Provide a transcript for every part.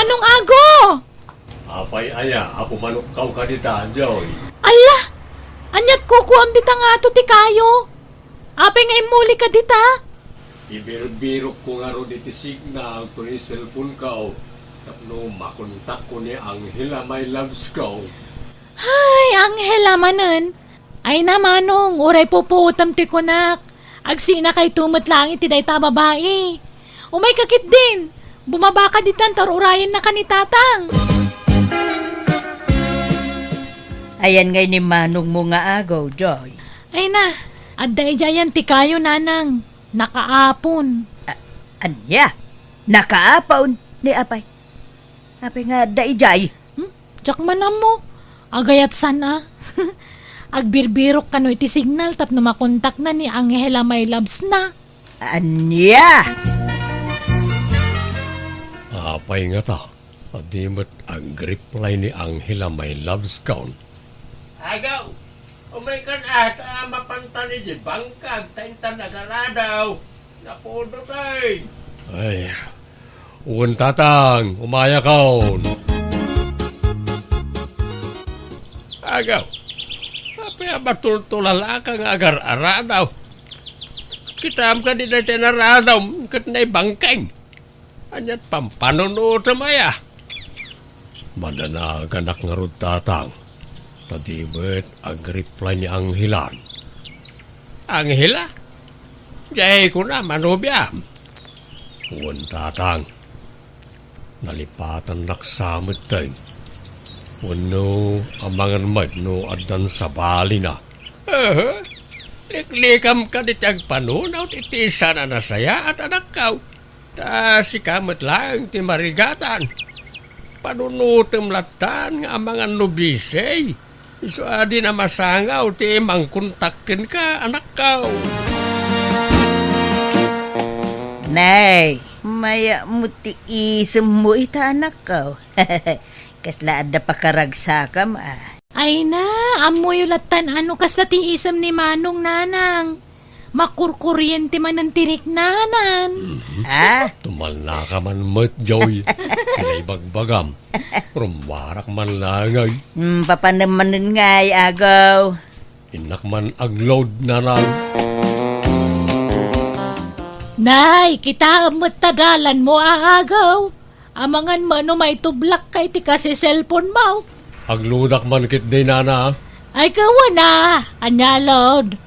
Manong Ago! Apay aya, apo manok kau kadita, Joy. Ala! Anyat kukuam dita nga ato ti kayo. Apay nga imuli ka dita. Ibirok ko nga ro diti signal ko ni cellphone kau. Tapno makontak ko ni Angela my loves kau. Hay, Angela manen. Ay na manong, uray puputam ti kunak. Agsina kay tumot lang iti dayta babae. Umay kakit din. Bumaba ka ditan tarurayan na ka ni tatang. Ayan ngay ni manong mo nga agaw, Joy. Ay na, adda ijayan ti kayo nanang. Nakaapon. Anya? Nakaapaon ni apay. Apay nga daijay. Tsak manam mo. Agayat sana. Agbirbirok kano iti signal tapno makontak na ni Angela my loves na. Anya? Apay nga ta. Adimot ang reply ni Angela my loves kau. Agaw, umaykan at mapantan ni bangkag taintan nagaradaw. Napuno tay. Ay, uwan tatang, umaya kaon. Agaw, apay abatultulala kang agar-aradaw. Kitam ka di na tinaradaw, kat na bangkang. Anyat pampanuno tamaya. Madana ganak nga rod tatang. Tadibet ag-reply ni Angela. Angela? Jay ko na manubyam. Uwan tatang. Nalipatan naksamit tayo. Wano amangan mat no adan sa bali na. Liklikam ka di tiyag panunaw titisa na nasaya at anak kaw. Ta si kamat lang ti marigatan. Panunutem latan nga amangan nubisay. Iso adi na masangaw ti mangkontakin ka anak kaw. Nay, maya mo ti isem mo ita anak kaw. Kasla adda pakaragsakam Ay na, amoy ulatan ano kas ti isem ni Manong nanang. Makurkuryente man ang tirik nanan. Tumal na ka man mat, Joy. Kinay bagbagam. Rumwarak man langay. Papanamanin ngay, agaw. Inak man agload na lang. Nay, kita amot tadalan mo agaw. Amangan mo no may tublak kay ti kasi cellphone mo. Agludak man kit day nana. Ay kawa na, anyalod.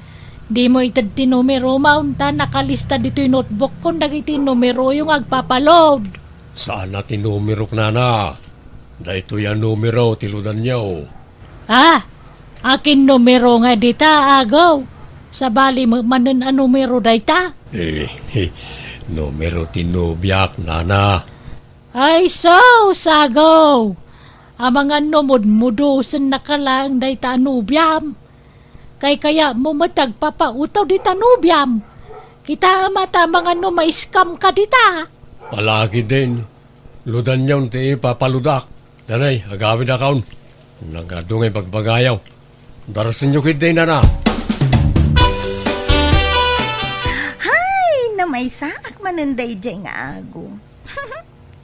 Di mo itad ti numero maunta nakalista dito yung notebook kung dagiti numero yung agpapaload. Saan na ti numero nana? Dahito yan numero tiludan niyo. Akin numero nga dita agaw. Sa bali manan a numero dayta. Numero tinubyak nana. Ay so, sagaw. Amangan numod-mudusan nakalang dayta nubyam. Kay kaya mo matagpapautaw di tanubyam. Kita mata mga no ma-scam ka dita. Malaki din. Ludan niyon ti papaludak. Danay, agawin na kaon. Nagadungay pagbagayaw. Darasin niyo kit din na. Hay, na may saak mananday dyan nga ago.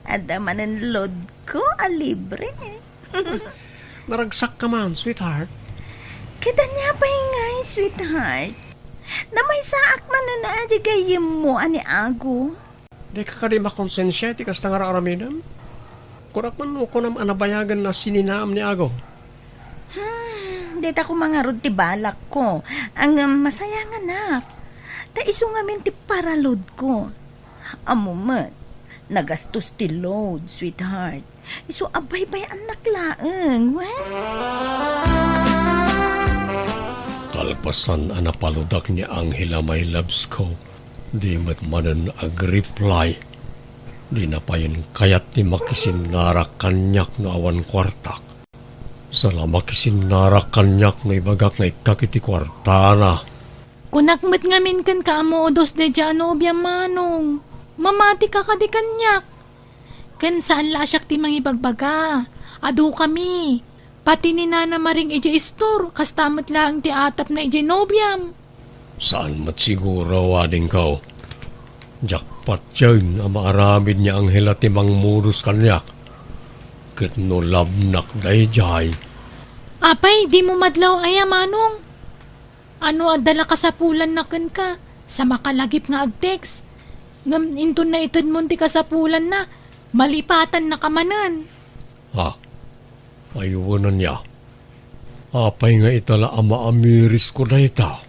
Ada manan load ko, libre. Naragsak ka man, sweetheart. Kita niya pa ngay, sweetheart. Na may saak man na gayim mo, ani ago. Di ka di makonsensya, ti kas tangara aramidam. Kurak man mo ko nam anabayagan na sininaam ni ago. Dita ko mga rod ti balak ko. Ang masaya nga nak. Ta iso nga min ti paraload ko. Amumat, nagastos ti load, sweetheart. Iso abay-bay anak laeng, what? Kalpasan anapaludak ni Angela my loves ko. Di matmanan ag-reply. Di na pa yun kayat ni makisinnarak kanyak na awan kwartak. Sala makisinnarak kanyak na ibagak na ikakiti kwartana. Kunakmat ngamin kan kaamo dos de jano obya manong. Mamati ka kadi kanyak. Kan saan lasyak ti mangibagbaga. Ado kami. Pati ni Nana Maring ije istor, kastamot lang ti atap na ije nobyam. Saan matsiguro wading ko? Jackpot yun, ang maaramid niya Angela ti mangmurus kanyak. ket no labnak dayjay. Apay, di mo madlaw ay manong. Ano adala ka sa pulan na ken ka? Sa makalagip nga agtext. Ngam inton na itad mo ti ka sa pulan na. Malipatan na kamanan. Ha? Ayuwanan niya. Apay nga itala ama amiris ko na ita.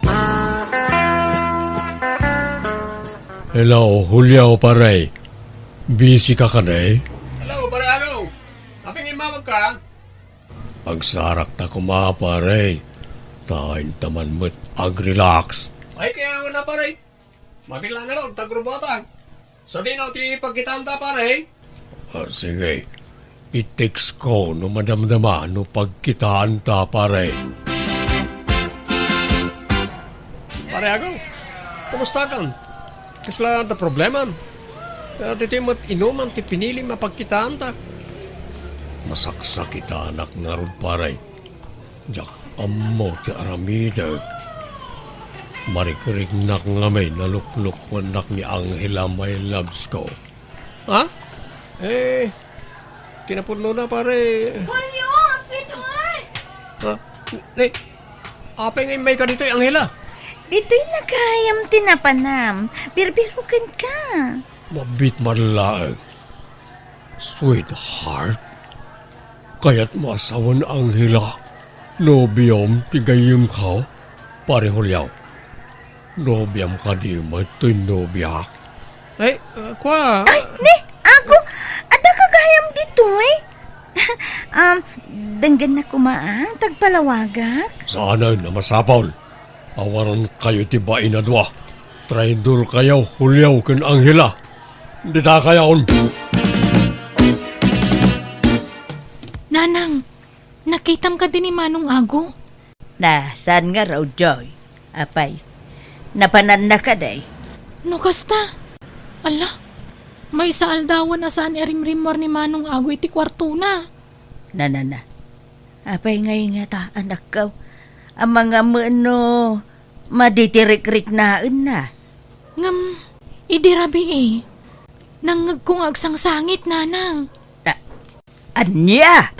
Hello, Julio pare. Busy ka ka na eh? Hello, Barano. Aping imamag ka? Pagsarak ta ko mga pare. Tain taman mo't ag-relax. Ay, kaya nga na pare. Mabila na ron, tagrubatan. Sa dinaw ti pagkitanta pare. Sige. I-text ko no madamdama no pagkitaan ta pare. Pare ako, kumusta ka? Kasla ang problema. Dito mo't inuman ti pinili mapagkitaan ta. Masaksak kita anak nga ron pare. Jak ammo ti aramidag. Marikrig nak nga may nalukluk wanak ni Angela my loves ko. Ha? Kinapuno na pare. Julio, sweetheart! Ha? Apay nga may ka dito, Angela. Dito'y nagayam tinapanam. Birbirukan ka. Mabit malaag. Sweetheart. Kaya't masawan Angela. Nobyom tigayim ka. Pare Julio. Nobyam ka di mato'y nobyak. Kwa? Ay, ne, ako, at kagayam dito eh. Danggan na kumaan, tagpalawagak. Sana na masapaw. Awaran kayo tiba inadwa. Traidor kayo, Julio ken Angela. Dita kayaon. Nanang, nakitam ka din ni Manong Ago? Na, saan nga raw, Joy? Apay, napanan na ka day. No kasta? Ala, may saaldawan na saan erimrimor ni Manong Ago iti kwarto na. Na. Apay ngayon nga ta, anak ka. Ang mga mano, maditirik-rik naan na. Ngam, idirabi eh. Nangag kong agsangsangit, nanang. Anya!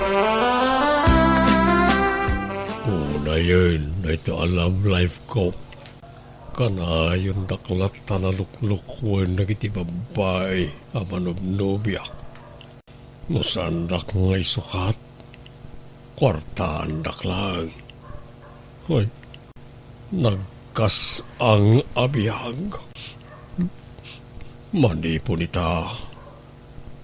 Na yun, na ito alam life ko. Kana yung daklat na luklukwan na kiti babay, amanobnobiak. Musandak ngay sukat, kwartaan daklang. Hoy, nagkas ang abiyag. Manipon ita.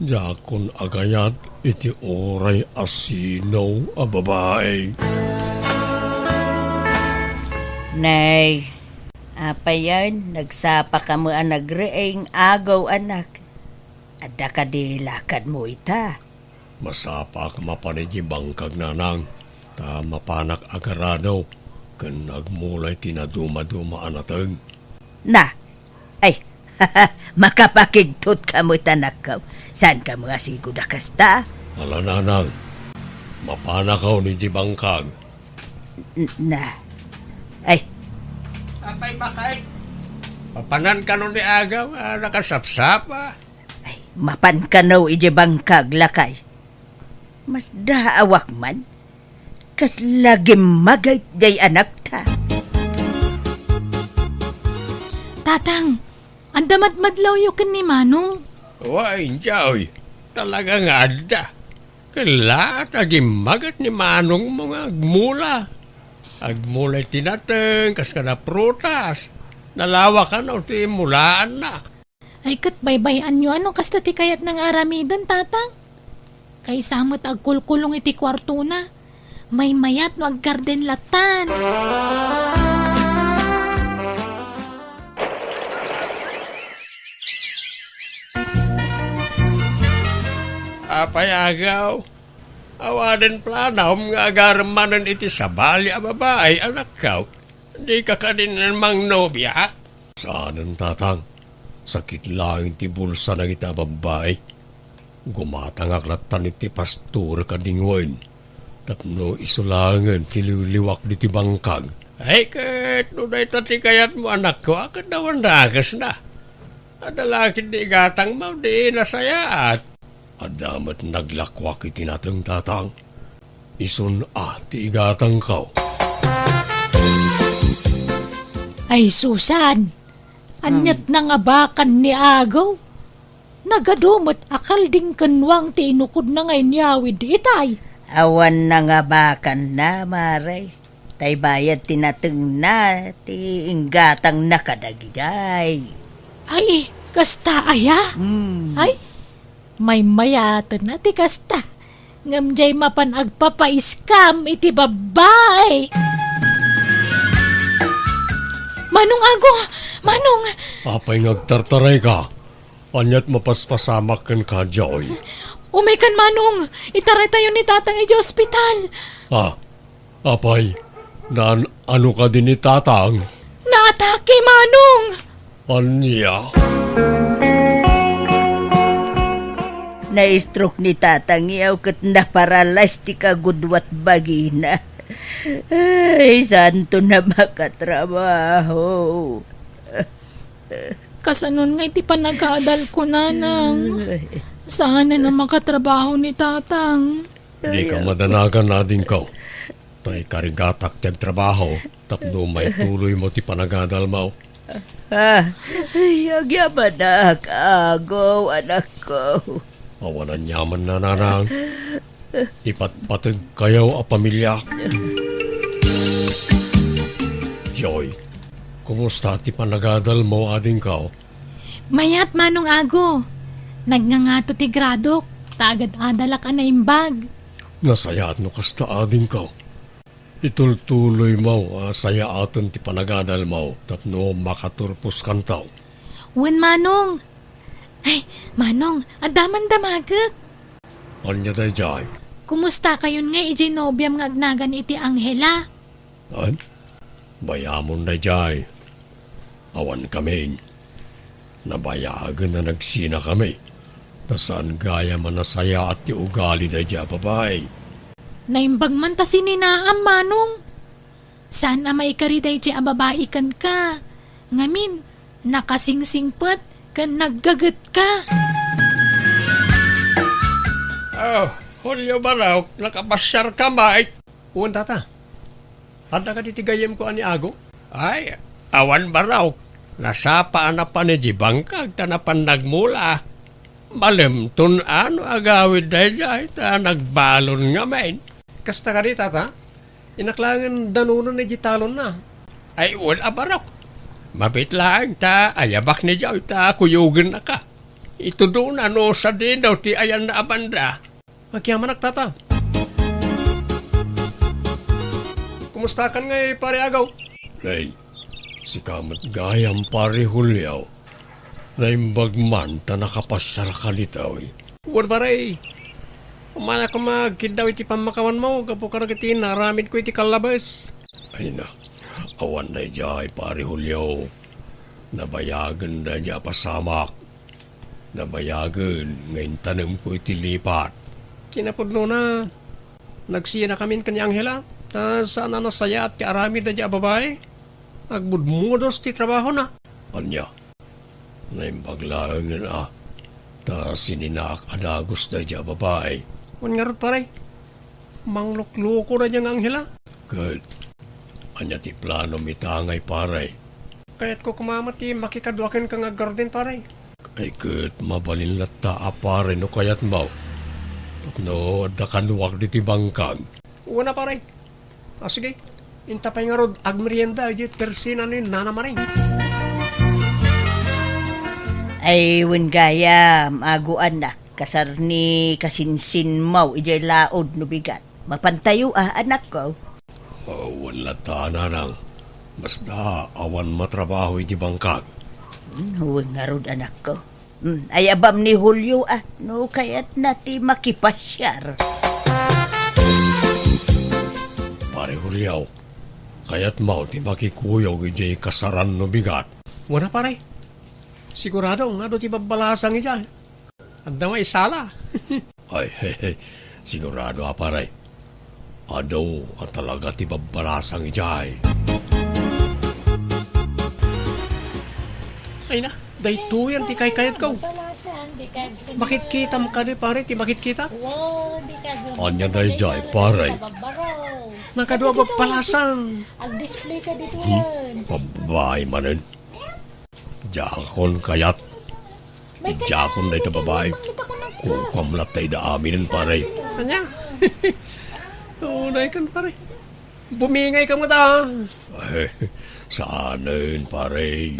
Jakon agayat iti oray asinaw a babae. Nay, apa yan? Nagsapa ka mo ang nagreeng agaw anak. Ada ka di lakad mo ita. Masapa ka mapanigi bangkag nanang. Ta mapanak agarado. Kan nagmulay tinaduma-duma anateng. Na, ay, makapakigtot ka mo tanak ka. Saan ka mga sigod kasta? Ala nanang, mapanakaw ni di bangkag. Na, ay, Apay bakay. Papanan ka nun ni agaw, nakasapsap ay, mapan ka no ije bangkag lakay. Mas daawak man. Kas lagi magay jay anak ta. Tatang, andamat-madlaw yukin ni Manong. Way, Joy. Talaga nga ada. Kala, nagimagat ni Manong mga agmula. Agmula tinateng, kas ka na prutas. Nalawa ka na, uti mulaan na. Ay kat baybayan nyo ano kasta ti kayat ng aramidan, tatang. Kay samot agkulkulong iti kwarto na. May mayat no aggarden latan. Apay agaw. Awaden planam nga agarmanan iti sabali a babae anak kaw. Di ka kanin mang nobya. Saan ang tatang? Sakit lang ti bulsa ng ita babae. Gumatangak latan iti pastor kadingwain. Tapno isulangan tililiwak di ti bangkag. Ay ket, no day tati kayat mo anak ko, akad dawan dagas na. Adalakid di gatang mo, di nasayaat. Adamat naglakwak iti natang tatang. Isun ti igatang kaw. Ay Susan, anyat na nga bakan ni Agaw. Nagadumot akal ding kanwang ti inukod na ngay niyawid itay. Awan na nga bakan na, maray. Tay bayad tinateng na, ti inggatang nakadagiday. Ay, kasta aya? Ay, may mayatan na ti kasta. Ngamjay mapan agpapaiskam iti babay. Manong Ago! Manong! Apay ngagtartaray ka. Anyat mapaspasamak kan ka, Joy. Umay kan Manong! Itaray tayo ni tatang iti ospital. Apay, ano ka din ni tatang? Naatake, Manong! Anya? Na-stroke ni tatang yaw kat naparalyze ti kagudwat bagina. Ay, santo na makatrabaho. Kasanon nga iti panag-aadal ko, nanang. Sana na makatrabaho ni tatang. Di ka madanagan na din ka. Tay karigatak tiyag trabaho, tapno may tuloy mo ti panagadal mo. Ay, agyaman na Agaw, anak ko. Awanan yaman na nanang. Ipatpatag kayaw a pamilya. Joy, kumusta ti panagadal mo ading ka? Mayat, Manong Ago. Nagngangato ti gradok. Tagad adala ka na imbag. Nasayat no kasta ading ka. Itultuloy mo, saya aton ti panagadal mo, tapno makaturpos kantaw. Wen, Manong. Ay, Manong, adaman damagak. Anya day jay? Kumusta kayon nga ijay nobyam nga agnagan iti Angela? An? Bayamon day jay. Awan kami. Nabayagan na nagsina kami. Tasan gaya man nasaya at ti ugali day jay babay. Naimbag man ta sininaam, Manong. Saan may kariday jay ababai kan ka? Ngamin, nakasingsingpet kan naggagat ka. Hulyo baraw, nakapasyar ka ba? Uwan tata, handa ka titigayem ko ani Ago? Ay, awan baraw, nasapaan na pa ni Jibangkag, tanapan nagmula. Malim, ano agawid dahil ay, ta nagbalon nga main. Kasta ka di tata, inaklangan danunan ni Jitalon na. Ay, wala baraw. Mabit lang ta, ayabak ni Jaw, ta kuyugin na ka. Ito doon, sa din daw, ti ayan na abanda. Magyaman tata. Kumusta kan ngay pare Agaw? Nay, si kamat gayam pare Hulyaw. Naimbag man ta nakapasyal ka nitaw. Uwan pare, umana ko magkidaw iti pamakawan mo, kapo karagati naramid ko iti kalabas. Ay na, awan na jay pare Hulyaw. Nabayagan na niya pasamak. Nabayagan, ngayon tanong ko iti lipat. Kinapudno na, nagsiya na kami kanya Angela. Sana nasaya at kaaramid na dya babae. Agbudmudos ti trabaho na. Anya, naimbaglaang na ta sininak adagos na dya babae. Kung nga rin pare, manglukluko na dyan Angela. Good. Anya ti plano mitangay pare. Kaya't ko kumamati makikadwakin ka nga garden pare. Ay good, mabalin lata pare no kayat mo. No, dakanuwag di tibangkag. Una pare. Sige, intapay nga rod agmerienda, di tersina ni Nana Maring. Ay, wen gaya, maguan na. Kasar ni kasinsin mau, ijay laod no bigat. Mapantayo anak ko. Wala ta nanang. Basta awan matrabaho iti bangkag. Huwag nga rod anak ko. Ay abam ni Julio no kaya't nati makipasyar. Pare Julio, kaya't mau ti makikuyog iti kasaran no bigat. Wala pare. Sigurado nga do ti babalasang ija. Anda mo isala. Ay, sigurado pare. Ado ang talaga ti babalasang ijay. Ay na, dahito yan ti kayat ko. Bakit kita mo ka ni pare? Ti bakit kita? Anya day jay, pare. Nakadua ba palasan? Ag-display ka dito. Babae manen. Jakon kayat. Jakon day ta babae. Kukam latay da aminin, pare. Anya? Unay kan pare. Bumingay ka mo ta. Saanin, pare.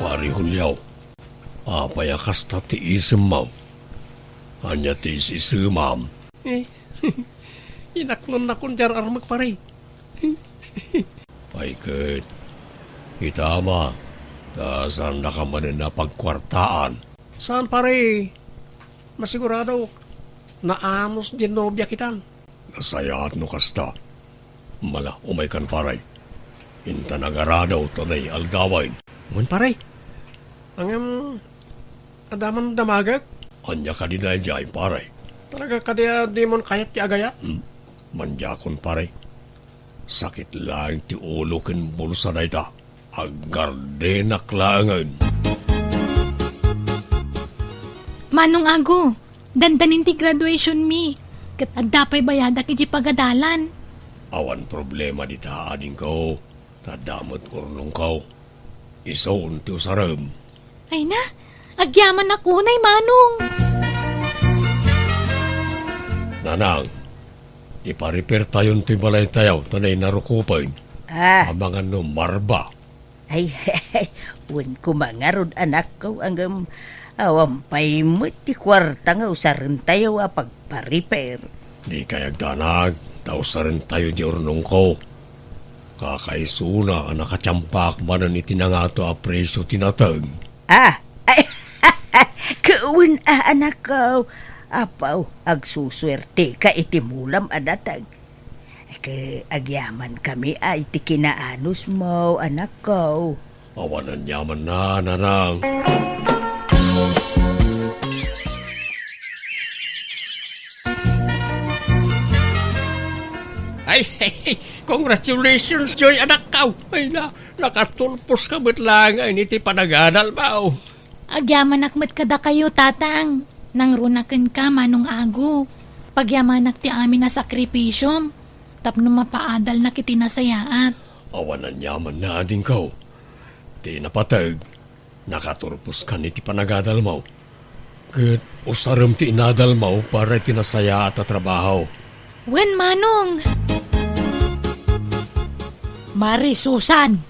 Pare Hulyaw, apayakas ta ti isem mo. Anya ti isumam. Inaklon na kun jar armag pare. Paikit. Kita ma, saan na ka man na pagkwartaan. Saan pare? Masigurado na anos din nobya kitan. Nasayaat no kasta. Mala, umay kan paray. Inta nagaradaw tanay aldawain. Mun pare. Ang adaman damagak. Anya ka din ay jay, paray. Talaga kadya di mon kayat ti agaya. Manjakon, paray. Sakit lang ti ulo ken bulsa na ita. Agardenak langan. Manong Ago, dandanin ti graduation mi. Kat adapay bayadak iji pagadalan. Awan problema di taading ko. Tadamot urnong ko. Isoon ti usaram. Ay na, agyaman ako nay Manong. Nanang, di pa-repair tayon ti balay tayaw. Tanay narukupain. Amangan no marba. Ay, wan ko mangarod anak ko ang awampay mo ti kwarta nga usarin tayo pagpa-repair. Di kayag danag, tausarin tayo di urnong ko. Kakaisuna ang nakatsampak manan itinangato a presyo tinatag. Ay, kauwan anak ko. Apaw, agsuswerte ka itimulam adatag. Agyaman kami ay ti kinaanos mo, anak ko. Awanan yaman na, nanang. Ay, congratulations, Joy, anak ka. Ay na, nakatulpos ka ba't lang ay niti panagadal ba? Agyaman akmat kada kayo, tatang. Nang runaken ka, Manong Ago. Pagyamanak ti amin na sakripisyom. Tapno mapaadal na kiti nasayaat. Awanan yaman na din ko. Ti napatag, nakaturpos ka ni ti panagadal mo. Kat usaram ti inadal mo para ti nasayaat at trabaho. Wen, Manong? Mari, Susan.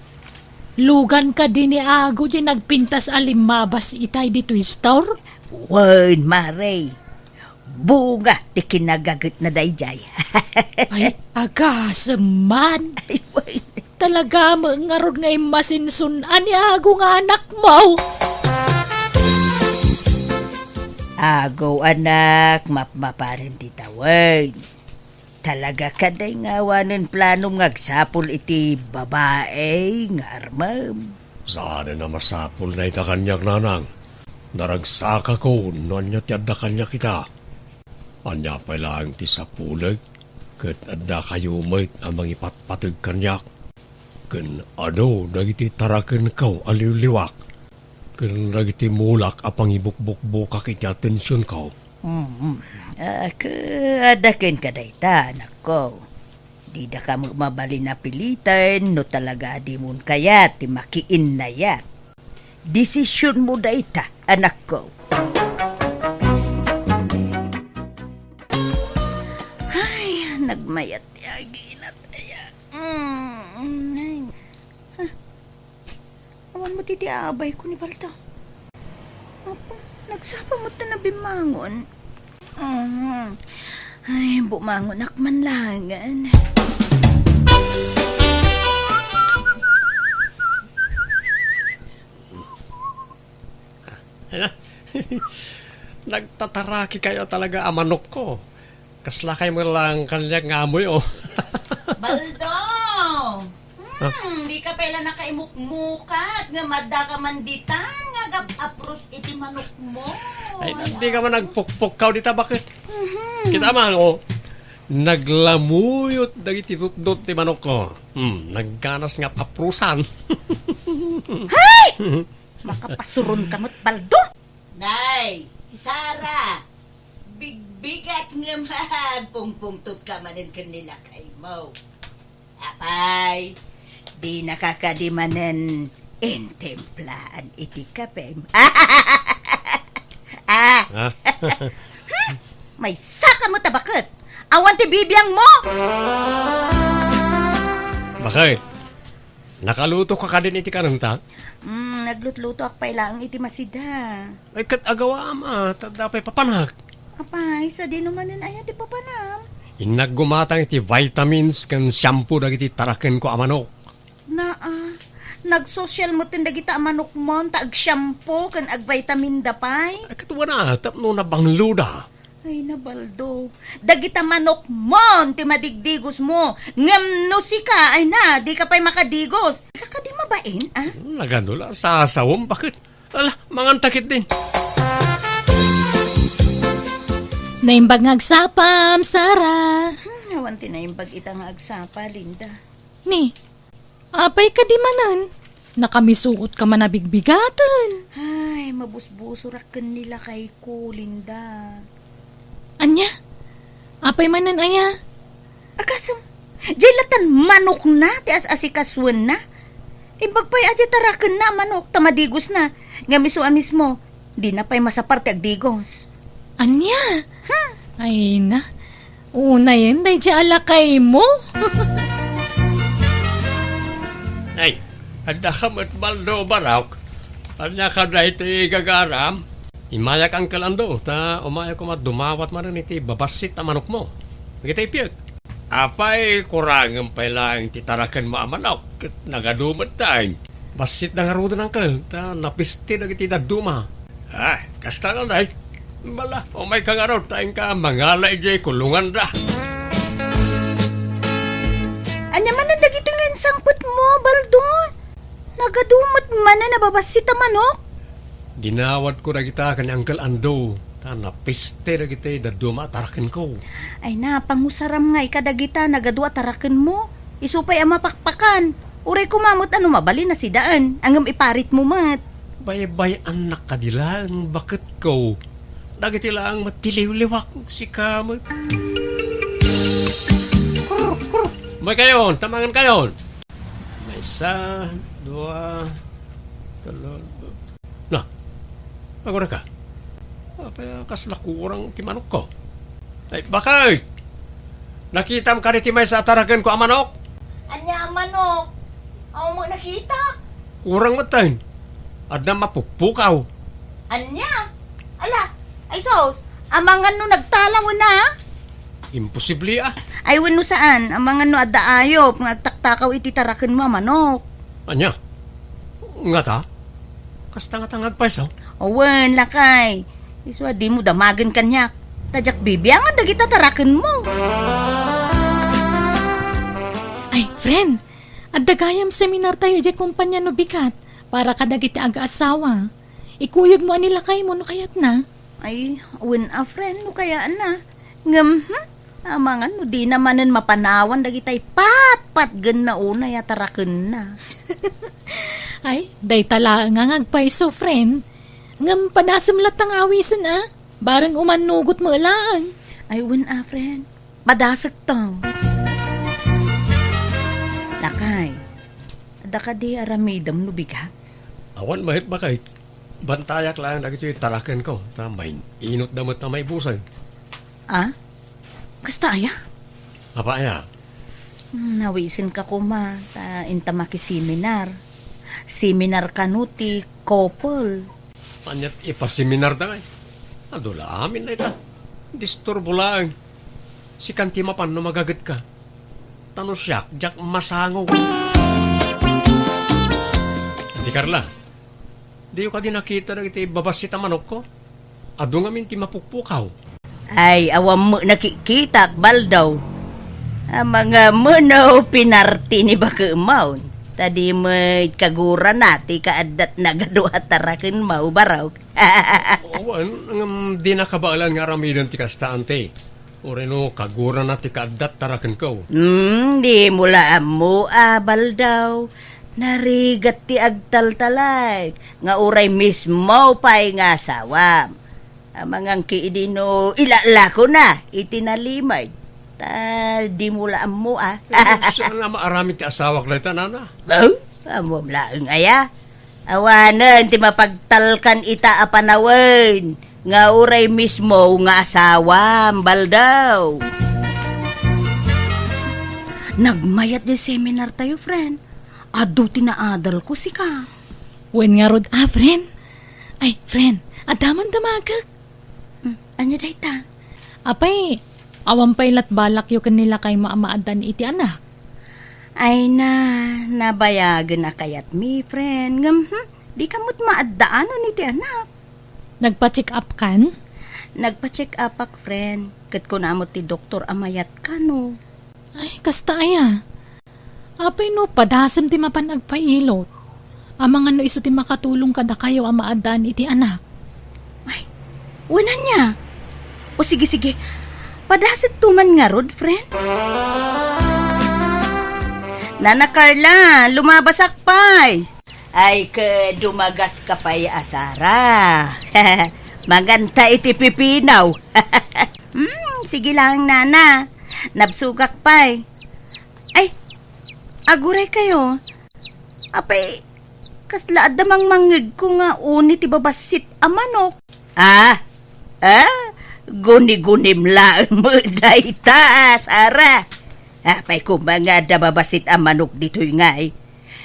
Lugan ka din ni Ago di nagpintas alimabas itay dito store? Wen, Mare. Bunga ti kinagagot na dayjay. Ay, agasaman. Ay, wen. Talaga mangarod nga masinsun ani Ago nga anak mo. Ago, anak, mapmaparin ti tawen. Talaga kaday nga wanen planong ngagsapol iti babae nga armam. Saan na masapol na ita kanyak, nanang. Naragsaka ko, noon niya ti adda kanyak kita. Anya pa lang ti sapulag, kat adda kayo may amang ipatpatag kanyak. Kan ano, nagiti tarakan kaw aliw-liwak. Kan nagiti mulak apang ibukbuk-bukak iti atensyon kaw. Adakin ka dayta, anak ko. Di da ka mabali na pilitan, no talaga di mo kayat, ti makiin na yat. Desisyon mo dayta, anak ko. Ay, nagmayat yagi na taya. Awan mo titi abay ko ni Balta. Apo, nagsapa mo ta na bimangon. Ay, bumangon akman langan. Nagtataraki kayo talaga amanok ko. Kaslakay mo lang kanyang ngamoy, oh. Baldo! Di ka pala nakaimukmukat nga madda ka manditan nga apros iti manok mo. Ay, hindi ka man nagpukpuk ka dita, bakit? Kita man, oh. Naglamuyot dagiti tutdot ti manok ko. Nagganas nga paprusan. Hay! Makapasuron ka mo't baldo. Nay, Sara, bigbigat nga man, pungpungtot ka manin kanila kay mo. Apay, di nakakadimanan intemplaan iti kapem. May saka mo tabakot. Awan ti bibiyang mo. Bakit? Nakaluto ka din iti kananta? Naglutluto ak pailang iti masida. Ay kat agawa ama, tadapay papanak. Apay, sa di numanin ayan ti papanam. Inaggumatang iti vitamins kan shampoo dagiti taraken ko amanok. Nag-social mo tinda kita manok mo, taag shampoo kan ag vitamin dapay. Ay katuwa na, tapno na bangluda. Ay nabaldo, dagita manok mo, ti madigdigos mo. Ngam no si ka, ay na, di ka pa'y makadigos. Kakadi mabain, ah? Naganula, sasawom, bakit? Ala, mangantakit din. Naimbag nga agsapam, Sara. Awan tinaimbag itang agsapa, Linda. Ni, apay ka di manan. Nakamisuot ka man nabigbigatan. Ay, mabusbusurakan nila kay ko, Linda. Anya? Apay manan aya? Akasam, jailatan manok na, ti as-asikaswan na. Imbag pa'y adya tarakan na manok, tamadigos na. Nga mismo, di na pa'y masaparte agdigos. Anya? Ay na. Una yan, day di alakay mo. Ay, anda ka mat baldo barak. Anya ka na iti gagaram. Imayak ang kalando, ta umaya ko dumawat man iti babasit na manok mo. Nagitay piyag. Apay, kurangam pa lang titarakan mo amanok. Nagadumat tayo. Basit na nga rudo ng kal, ta napisti na iti daduma. Ay, kasta na day. Bala, umay ka nga rin, tayong ka mangala ijay kulungan da. Anya man ang dagito nga sangpot mo, Baldo. Nagadumot man na nababasit ang manok. Ginawad ko na kita kanya Uncle Ando. Ta napiste na kita daduma tarakin ko. Ay na, pangusaram nga ikadagita nagadua tarakan mo. Isupay ang mapakpakan. Uray kumamot ano mabali na si daan. Angam iparit mo mat. Bay-bay anak kadilang bakit ko. Dagiti lang matiliw-liwak si kamot. May kayon, tamangan kayon. May isa, dua, talo. Na, magura ka. Apay kaslakurang timanok ko. Ay, bakit? Nakita mo ka rin timay sa ataragan ko ang manok? Anya ang manok? Ako mo nakita? Kurang matayin. At na mapukpukaw. Anya? Ala, ay sos, amangan no nagtalaw na. Imposible ah. Ay wano saan, amangan no addaayop, nagtaktakaw iti tarakan mo manok. Anya? Nga ta? Kasta nga tangag pa isaw? Owen, lakay. Iswa di mo damagan kanyak. Tadyak bibiyangan dagita tarakan mo. Ay, friend, at dagayam seminar tayo di kumpanya no bikat para kadagiti aga-asawa. Ikuyog mo anila kay mo no kayat na. Ay, awen a friend, no kaya na. Ngam, amangan no di namanan mapanawan dagitay pat gan na una ya tarakan na. Ay, day tala nga ngagpaiso, friend. Ngam padasamlat ang awisan ah. Barang umanugot mo lang. Ay, awen a friend, padasag to. Lakay, ada ka di aramidam no bigat. Awan mahit ba kahit? Bantayak lang na ito yung tarakan ko. Tamay, inot damot na may busag. Ah? Kasta aya? Apa ya? Nawisin ka kuma, ta intamaki seminar. Seminar kanuti, couple. Anyat ipaseminar da kay. Adula amin na ita. Disturbo lang. Si kanti mapan no magagat ka. Tano siyak, jak masangaw. Andi Carla, di ko ka din nakita na iti babasit ang manok ko. Ado nga minti mapukpukaw. Ay, awam mo nakikita, Baldaw. Ang mga munaw pinarti ni baka maun. Tadi mo kagura nati kaadat nagadua tarakin mau baraw. Owan, di nakabaalan nga ramidan ti kasta ante. Oreno kagura na ti kaadat tarakin ko. Di mula mo Baldaw. Narigat ti agtaltalay, nga uray mismo pa'y nga asawam. Amangang kiidino ilala ko na, itinalimay. Ta, di mula mo Saan nga maaramid ti asawak na ito, nana? Oh, amom laeng aya. Awanan, ti mapagtalkan ita apanawen. Nga uray mismo nga asawam, baldaw. Nagmayat di seminar tayo, friend. Ado tinaadal ko si ka. Wen nga rod, friend. Ay, friend, adaman damagak. Anya day ta? Apay, awan pa'y latbalak yu kanila kay maamaadan iti anak. Ay nabayagan na kayat mi, friend. Di kamot maadaanon iti anak. Nagpa-check up kan? Nagpa-check up ak, friend. Kat ko namot ti doktor amayat ka, no. Ay, kasta aya. Apay no, padasam ti mapan agpailot. Amang ano iso ti makatulong kada kayo amaadan iti anak. Ay, wala niya. O sige, padasam tuman nga rod, friend. Nana Carla, lumabasak pa'y. Ay, dumagas ka pa'y asara. Maganta iti pipinaw. Sige lang, nana. Nabsugak pa'y. Ay, aguray kayo. Apay, kasla adamang mangig ko nga unit ibabasit a manok. Guni-gunim lang mo day taas, ara. Apay kung mga dababasit a manok dito'y ngay.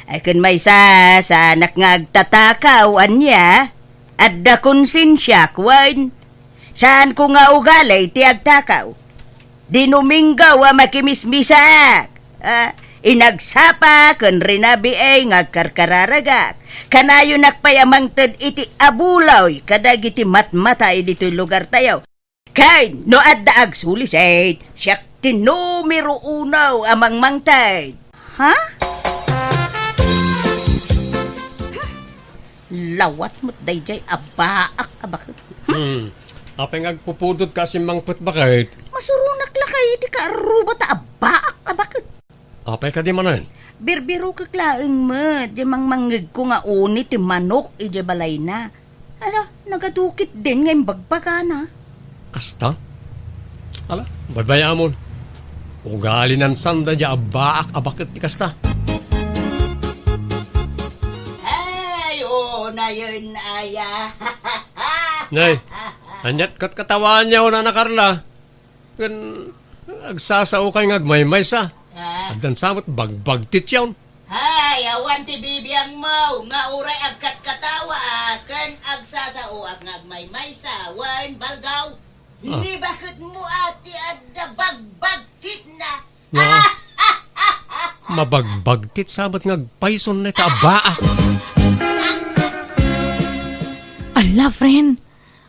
Ay kun may sa anak nga agtatakaw, anya. At da konsensya, kwan. Saan ko nga ugalay ti agtakaw? Dinumingaw a makimismisak. Inagsapa kun rinabi ay ngagkarkararagak. Kanayo nakpayamang ted iti abulaw kadag iti matmatay dito'y lugar tayo. Kay no adda agsulisay siyak ti numero unaw amang mangtay. Ha? Lawat mo't dayjay abaak abakit. Apay ngagpupudot kasi mangput bakit? Masurunak lakay iti kaaruba ta abaak abakit. Apay ka di manan? Birbiro kaklaeng mo, di mang mangig ko nga uni ti manok, ije balay na. Ano, nagadukit din ngayong bagbaga na. Kasta? Ala, baybayaan mo. Ugali ng sanda di abaak abakit ti kasta. Ay, na yun, aya. Nay, anyat kat katawan niya o na Carla. Kan, agsasao kay ngagmaymay sa. Agdan samot bagbagtit yun. Hay, awan ti bibiyang mo, nga uray agkat katawa, ken agsasao ag ngagmaymay sa, wan balgaw. Hindi bakit mo ati adda bagbagtit na. Mabagbagtit samot ngagpayson na itabaak. Ala, friend.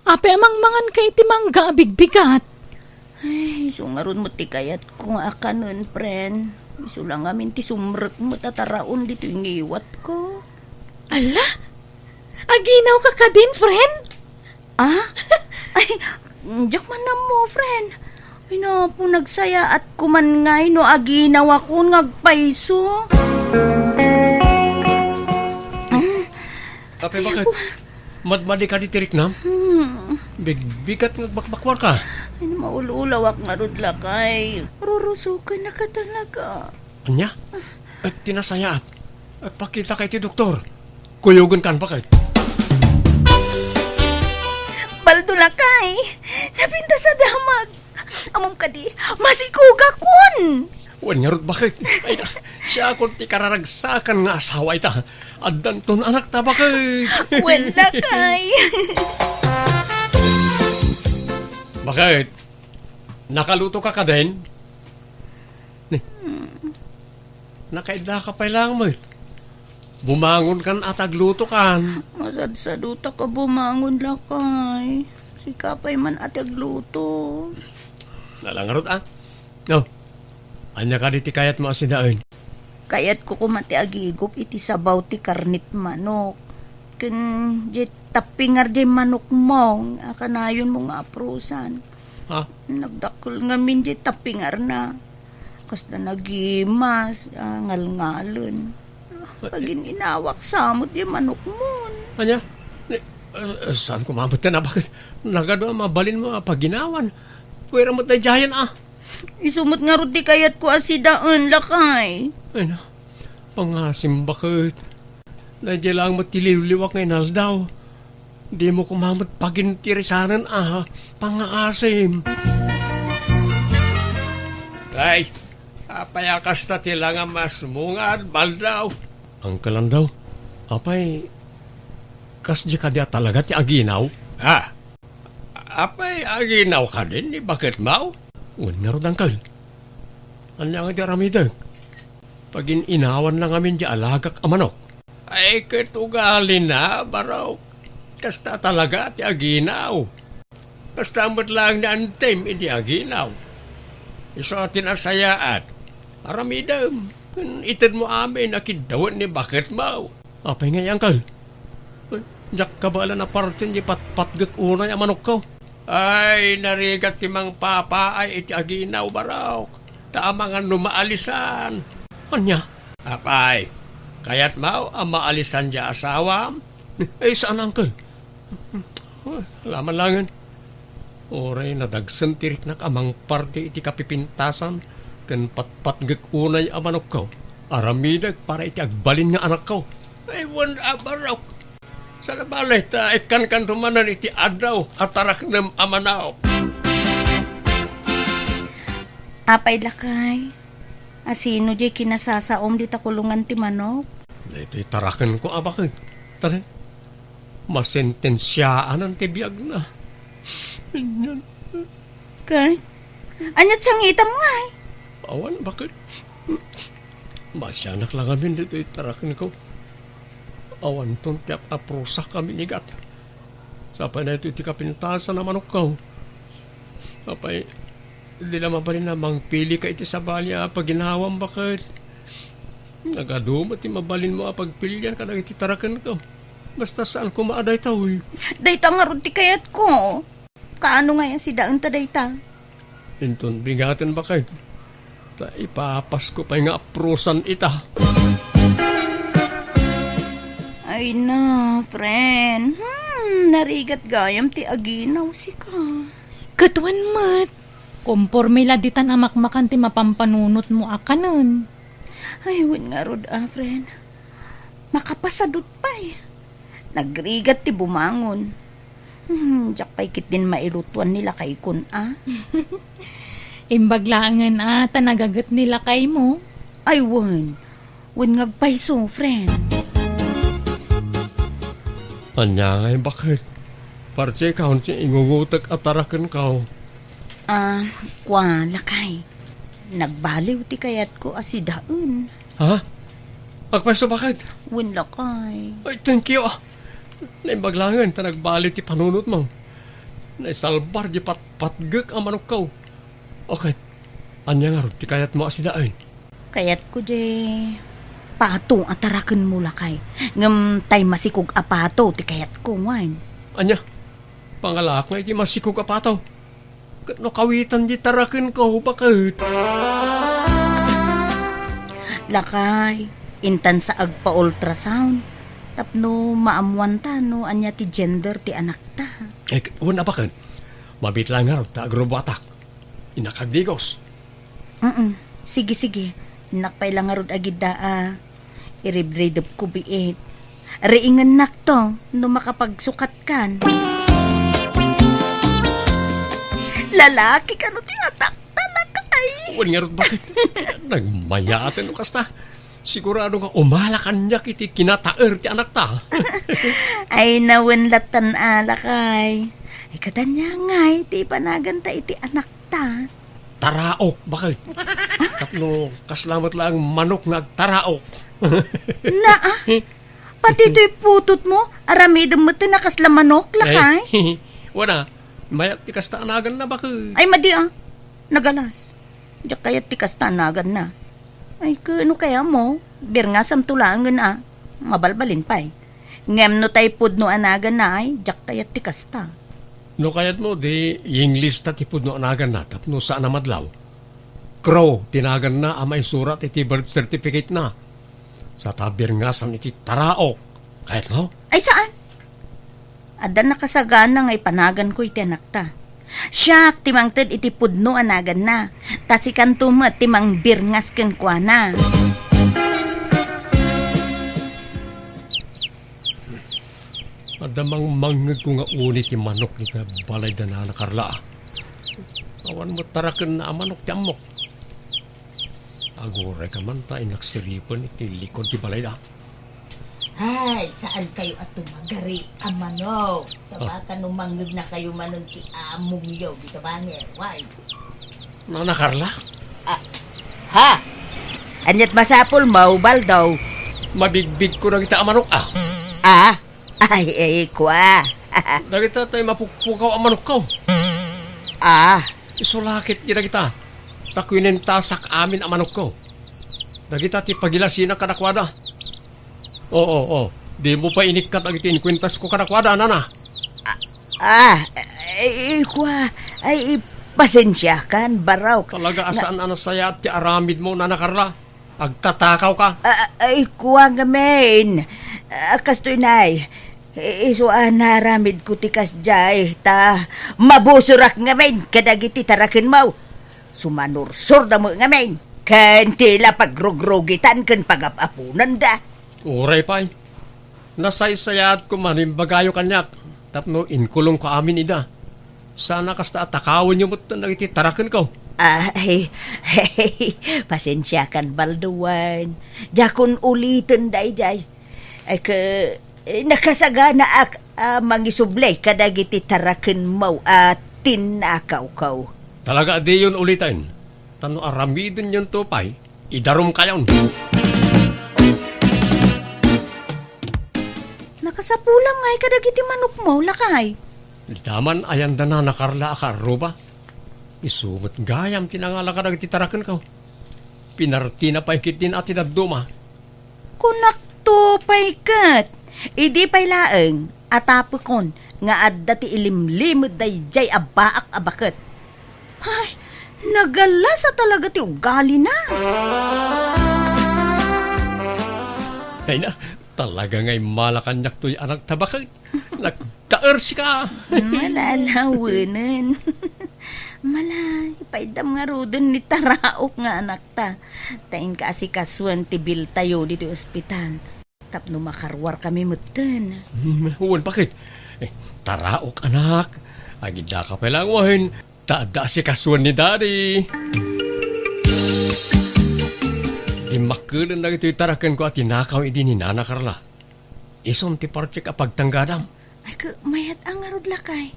Ape amang mangan kay timangga bigbigat. Ay, sungaron mo ti kayat kung akanon, friend. Iso lang amin ti sumrek mo tataraon dito yung iwat ko. Ala? Aginaw ka ka din, friend? Ay, diyak man na mo, friend. Ay na po nagsaya at kuman ngay no aginaw ako ngagpaiso. Ape, bakit? Madmadi ka di tirik na? Bigbigat ngagbakwar ka. Ay, maululawak nga rod lakay. Rurusukan na ka talaga. Anya? At tinasayaat. At pakita kay ti doktor. Kuyugan kan bakit? Baldo lakay. Napinta sa damag. Amom ka di, masikuga kun. Wan nga rod bakit? Ay, siya kung ti kararagsakan nga asawa ita. Addan ton anak ta bakit? Wen lakay. Bakit? Nakaluto ka din? Nakaidla ka pa lang mo. Bumangon kan at agluto kan. Masad-saduta ka bumangon lakay. Si kapay man at agluto. Nalangarot No. Anya ka diti kayat mo asidain. Kayat ko kumati agigop iti sabaw ti karnit manok. Kun jet tapingar di manok mo, akanayon mo nga aprusan. Nagdakol nga min di tapingar na. Kas na nagimas, ngal-ngalon. Pagin inawak samot yung manok mo. Anya? Saan kumabot ka na? Bakit nagado mabalin mo pag ginawan? Pwera mo tayo dyan Isumot nga rin di kayat ko asidaan, lakay. Ay na, pangasim bakit? Nadya lang matiliwliwak ngayon aldaw. Di mo kumamot pagintirisanan pangaasim. Ay, apayakas na tila nga mas mungad, baldaw. Ang kalandaw, apay, kas di ka diya talaga ti aginaw? Apay aginaw ka din, bakit mau? Nga rin ang kal. Anya nga di ramidag. Pagin inawan lang amin di alagak amanok. Ay, katugali na, baraw. Kasta talaga ti aginaw. Kasta mo't lang na antem, iti aginaw. Iso tinasayaan. Aramidam, itid mo amin, akidawan ni bakit mau. Apay nga yang kal. Diyak ka ba na partin di patpatgak unay amanok ko? Ay, narigat ti mang papa ay iti aginaw baraw. Tama nga numaalisan. Anya? Apay, kayat mau ang maalisan di asawam? Ay, saan angkol? Laman langan. Oray, nadagsan tirik na kamang parte iti kapipintasan ken patpatgak unay amanok ko. Aramidag para iti agbalin nga anak ko. Ay, wala baraw. Sa nabalay, ikan tumanan iti adaw at tarak ng amanaw. Apay lakay, asino di kinasasaom di takulungan ti manok? Ito tarakan ko abakit. Tara, masentensyaan ang tibiyag na. Kurt, anyat sangitam nga eh. Awan, bakit? Masyanak lang kami dito tarakan ko. Awan ton tiap aprosak kami nigat. Sapay na ito iti kapintasan na manok ko. Sapay, di naman pa rin namang pili ka iti sabalya pag ginawang bakit. Nagadumat ti mabalin mo pagpilyan ka na iti tarakan ko. Basta saan ko maaday tawi. Dayta nga rin ti kayat ko. Kaano nga yan si Daan ta dayta? Inton bigatin bakit. Ta ipapas ko pa nga aprosan ita. Ay na, friend. Narigat gayam ti aginaw si ka. Katuan mat. Komporme la ditan amakmakan ti mapampanunot mo akanon. Ay, win nga rod friend. Makapasadot pa eh. Nagrigat ti bumangon. Diyak pa'y kit din mailutuan nila kay kun Imbaglangan tanagagat nila kay mo. Ay, win. Win ngagpaiso, friend. Anya ngay bakit? Parche kaon si ingungutak at tarakan ka. Kwa, lakay. Nagbaliw ti kayat ko asidaan. Ha? Agpaso bakit? Win lakay. Ay, thank you. Naimbaglangan, nagbalik ti panunot mo. Naisalbar di patgak ang manok ko. Okay. Anya nga rin, ti kayat mo asidaan. Kayat ko di pato atarakan mo lakay. Ngam tay masikog apato ti kayat ko wine. Anya, pangalak nga iti masikog apataw. No kawitan di tarakan ko, bakit? Lakay, intan sa agpa-ultrasound. Tapno maamuan ta no anya ti gender ti anak ta. Wala bakit? Mabit lang nga rin, ta-agrobatak. Inakagdigos. Sige. Nakpay lang nga rin agid i-rebrade up ko biit. Reingan nak to, no makapagsukat kan. Lalaki ka no tinatak talaga ay. Wala nga rin, bakit? Nagmayatan no kasta. Sigurado nga umalakan niya kiti kinataer ti anak ta. Ay nawenlatan alakay. Ay katanya ngay, ti panagan ta iti anak ta. Taraok, bakit? Tapno, kaslamat lang manok nga taraok. Pati ito'y putot mo, aramidom mo ito nakasla manok, lakay. Wala, mayat ti kastanagan na bakit? Ay madi nagalas. Diyak kaya ti kastanagan na. Ay kano kaya mo, bir nga samtulangan mabalbalin pa eh. Ngem no tay pud no anagan na ay, diyak kaya ti kasta. No kayat mo, di English ta tipod no anagan na, tapno saan na madlaw. Crow, tinagan na amay surat iti birth certificate na. Sa tabirngasan iti taraok. Kahit mo? Ay saan? Ada nakasagana ngay panagan ko iti anak ta. Siyak timangted iti pudno anagan na. Tasikan tumat timang birngas keng kuana. Adamang mangag ko nga unit ti manok ni ka balay da na Carla. Awan mo taraken na manok ti amok. Aguray ka man tayo nagsiripan iti likod ti balay da. Ay, saan kayo at tumagari ang manok? Tabatan umangag na kayo manong ti among yaw. Dito ba niya? Why? Nana Carla? Ha? Anyat masapol, maubal daw. Mabigbig ko na kita ang manok Ay, kwa. Dagita tayo mapukpukaw ang manok ko. Isulakit nila kita. Takwinin tasak amin ang manok ko. Dagita ti pagilasina kanakwada. Oo. Di mo pa inikat ang itinkwintas ko kanakwada, nana. Kwa. Ay, pasensya kan, baraw. Talaga asaan anasaya at ti aramid mo, nana Carla? Agtatakaw ka. Kwa ngamin. Kastoy nay. Isuan naramid ko tikas jay. Ta, mabusurak ngamin. Kadagiti tarakin mo. Sumanursur da mo ngamin. Kan tila pagrugrogitan kan pagapapunan da. Uray pa'y. Nasaysayat ko manimbagayo kanyak. Tapno inkulong ko amin ida. Sana kasta atakawin niyo mo't nagiti tarakan ko. Pasensya kan balduan. Jakon ulitin day jay. Ay nakasagana ak mangisublay kadagiti tarakan mo at tinakaw kaw. Talaga di yun ulitin. Tano aramidin yun to pa'y. Idarom kayon. Nakasapulang ngay kadagiti manok mo, lakay. Daman ayan da na Carla akaruba. Isumot gayam tinangala ka dagiti tarakan ko. Pinarti na paikit din ati daduma. Kunak to paikat. Idi pay laeng atapukon nga adda ti ilimlimod day jay abaak abaket. Ay, nagalasa talaga ti ugali na. Ay na, talaga ngay malakanyak to'y anak tabakag. Nagtaer si ka. Malalawanan. Malay, paidam nga rodon ni taraok nga anak ta. Tain ka asikasuan ti bil tayo dito ospital. Tapno makarwar kami mutan. Huwan bakit? Taraok anak. Agidya ka palang wahin. Taada si kasuan ni daddy. Di makulan na ito'y tarakan ko at tinakaw idi ni Nana Carla. Ison ti parchek apagtanggadam. Ay, mayat ang arod lakay.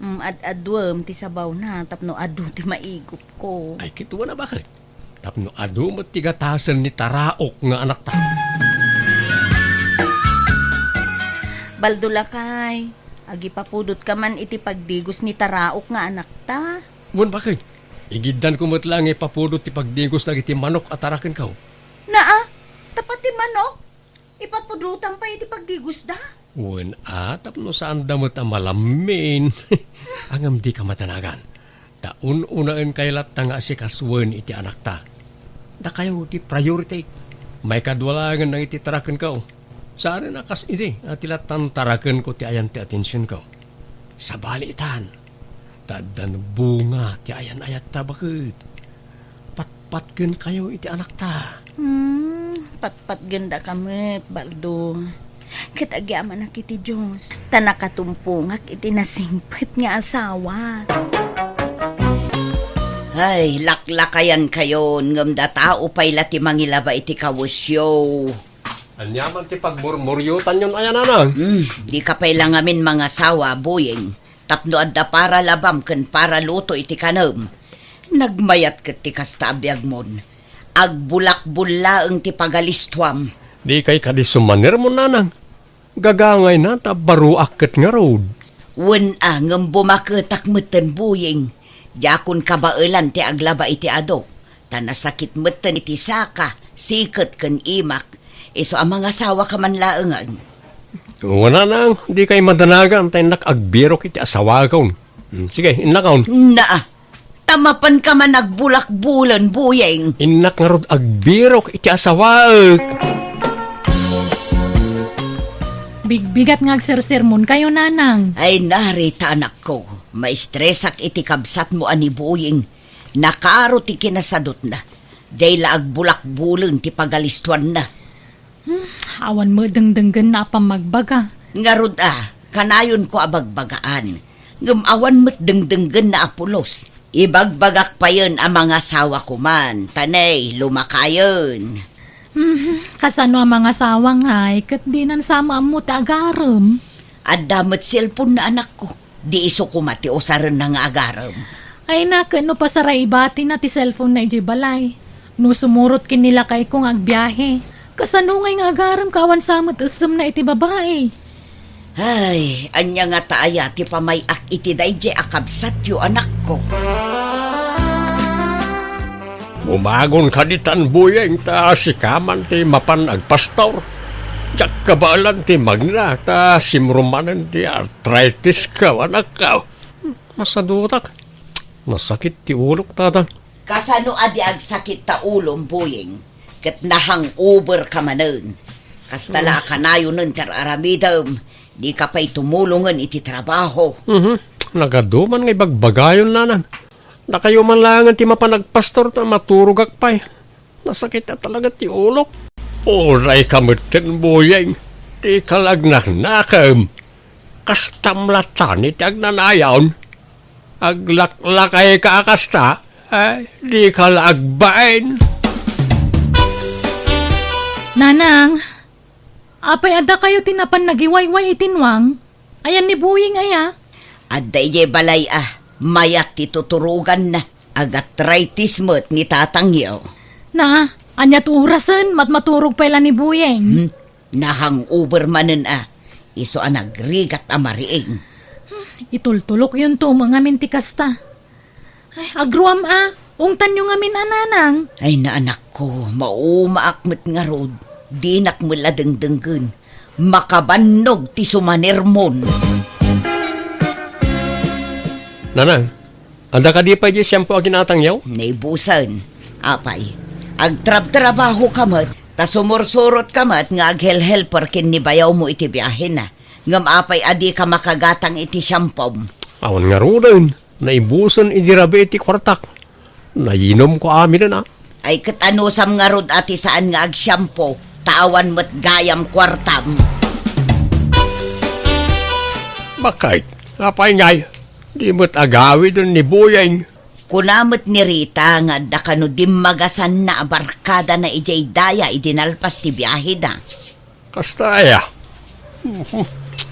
Ad-adwam ti sabaw na, tapno adu ti maigop ko. Ay, kituwa na bakit? Tapno adu mo ti gatasan ni taraok nga anak ta. Baldo lakay, agi papudot ka man iti pagdigos ni taraok nga anak ta. Huwan bakit? Igiddan ko mo't lang ipapudot ti pagdigos na iti manok at tarakan ka. Tapat ti manok? Ipapudutan pa iti pagdigos da? Huwan tapno saan damot ang malamin. Angam di ka matanagan. Taun-unaan kailat nga si kasuwan iti anak ta. Da kayo ti priority. May kadwalangan na iti tarakan ka. Saan na kas iti at tilatan tarakan ko ti ayan ti atensyon ko. Sa balitan. Tadan bunga ti ayan ayat ta bakit. Patpatken kayo iti anak ta. Patpat ganda kami, Baldo. Kitagyaman na kiti Diyos. Tanakatumpungak iti nasingpit nga asawa. Ay, laklakayan kayo. Ngam da tao pa'y lati mangilaba iti kawusyo. Anyaman ti pagmurmuryutan yun ayan anang. Di ka pa'y lang amin mga asawa, buyeng. Tapno adda para labam ken para luto iti kanam. Nagmayat ket ti kastabyag mon. Agbulak-bula ang ti pagalistuam. Di kay kadisumaner mo nanang. Gagangay na tabaruak ket nga road. Wen ngem bumaketak meten buyeng. Jakon kabaelan ti aglaba iti ado. Tanasakit meten iti saka, siket ken imak. Iso ang mga asawa ka man laengan. Wala nang, di kay madanagan tayo nakagbirok iti asawa kaon. Sige, inakaon. Tamapan ka man nagbulak-bulan, buyeng. Inak nga rod agbirok iti asawa. Bigbigat nga agsersermon kayo, nanang. Ay narita anak ko, maistresak iti kabsat mo ani Buying. Nakaro ti kinasadot na. Jay laag bulak-bulong ti pagalistuan na. Awan mo dengdenggan na pamagbaga. Ngarod kanayon ko abagbagaan. Ngamawan mo't dengdenggan na apulos. Ibagbagak pa yun ang mga asawa ko man. Tanay, lumakayon. Kasano ang mga sawang ay, kat di nan sama mo tagaram. At damot cellphone na anak ko. Di iso kumati o saran ng agaram. Ay naka, no pasaray ibati na ti cellphone na ijibalay. No sumurot kinila kay kong agbiyahe. Kasano ngay nga agaram kawan samot usum na iti babae. Ay, anya nga taaya ti pamayak iti dayje akabsat yu anak ko. Bumagon ka di tan Buying ta sikaman ti mapan agpastor. Jak kabalan ti magna ta simrumanan ti arthritis ka anak ka. Masadutak. Masakit ti ulok tatang. Kasano adi agsakit ta ulom Buying. Kat nahang over ka manen. Kastala ka na yun ng tararamidam. Di ka pa'y tumulungan iti trabaho. Nagaduman nga ibagbagayon nanan. Na kayo man lang ti mapanagpastor ta maturugak pa'y. Nasakit na talaga ti ulok. Oray kamutin Buying. Di kalagnak nakam. Kastamlatan iti agnanayawn. Aglaklakay ka akasta. Ay, di kalagbain. Nanang, apay ada kayo tinapan nagiwayway itinwang. Ayan ni Buying aya. Aday ye balay mayat ti tuturugan na. Agatritis mo't ni tatangyaw. Na, anyat urasan maturog pala ni Buying. Nahang uber manen iso nagrigat amariing. Itultulok yun to mga mintikasta. Ay, agruam ungtan yung amin ananang. Ay na anak ko, maumaakmet nga rod. Di nakmula dengdenggen. Makabannog ti sumanermon. Nanang, anda ka di pa di siyempo aginatang yaw? Naibusan. Apay, agtrab-trabaho kamat, ta sumursurot kamat nga aghel-helper kin ni bayaw mo iti biyahe na. Ngam apay adi ka makagatang iti syampom. Awan nga rin, naibusan idirabe iti kwartak. Nainom ko amin na. Ay katanusam nga rod ati saan nga agsyampo, tawan mo't gayam kwartam. Bakit? Apay ngay, di mo't agawi dun ni Buying. Kunamot ni Rita nga dakano dimagasan na abarkada na ijay daya idinalpas ti biyahe da. Kastaya.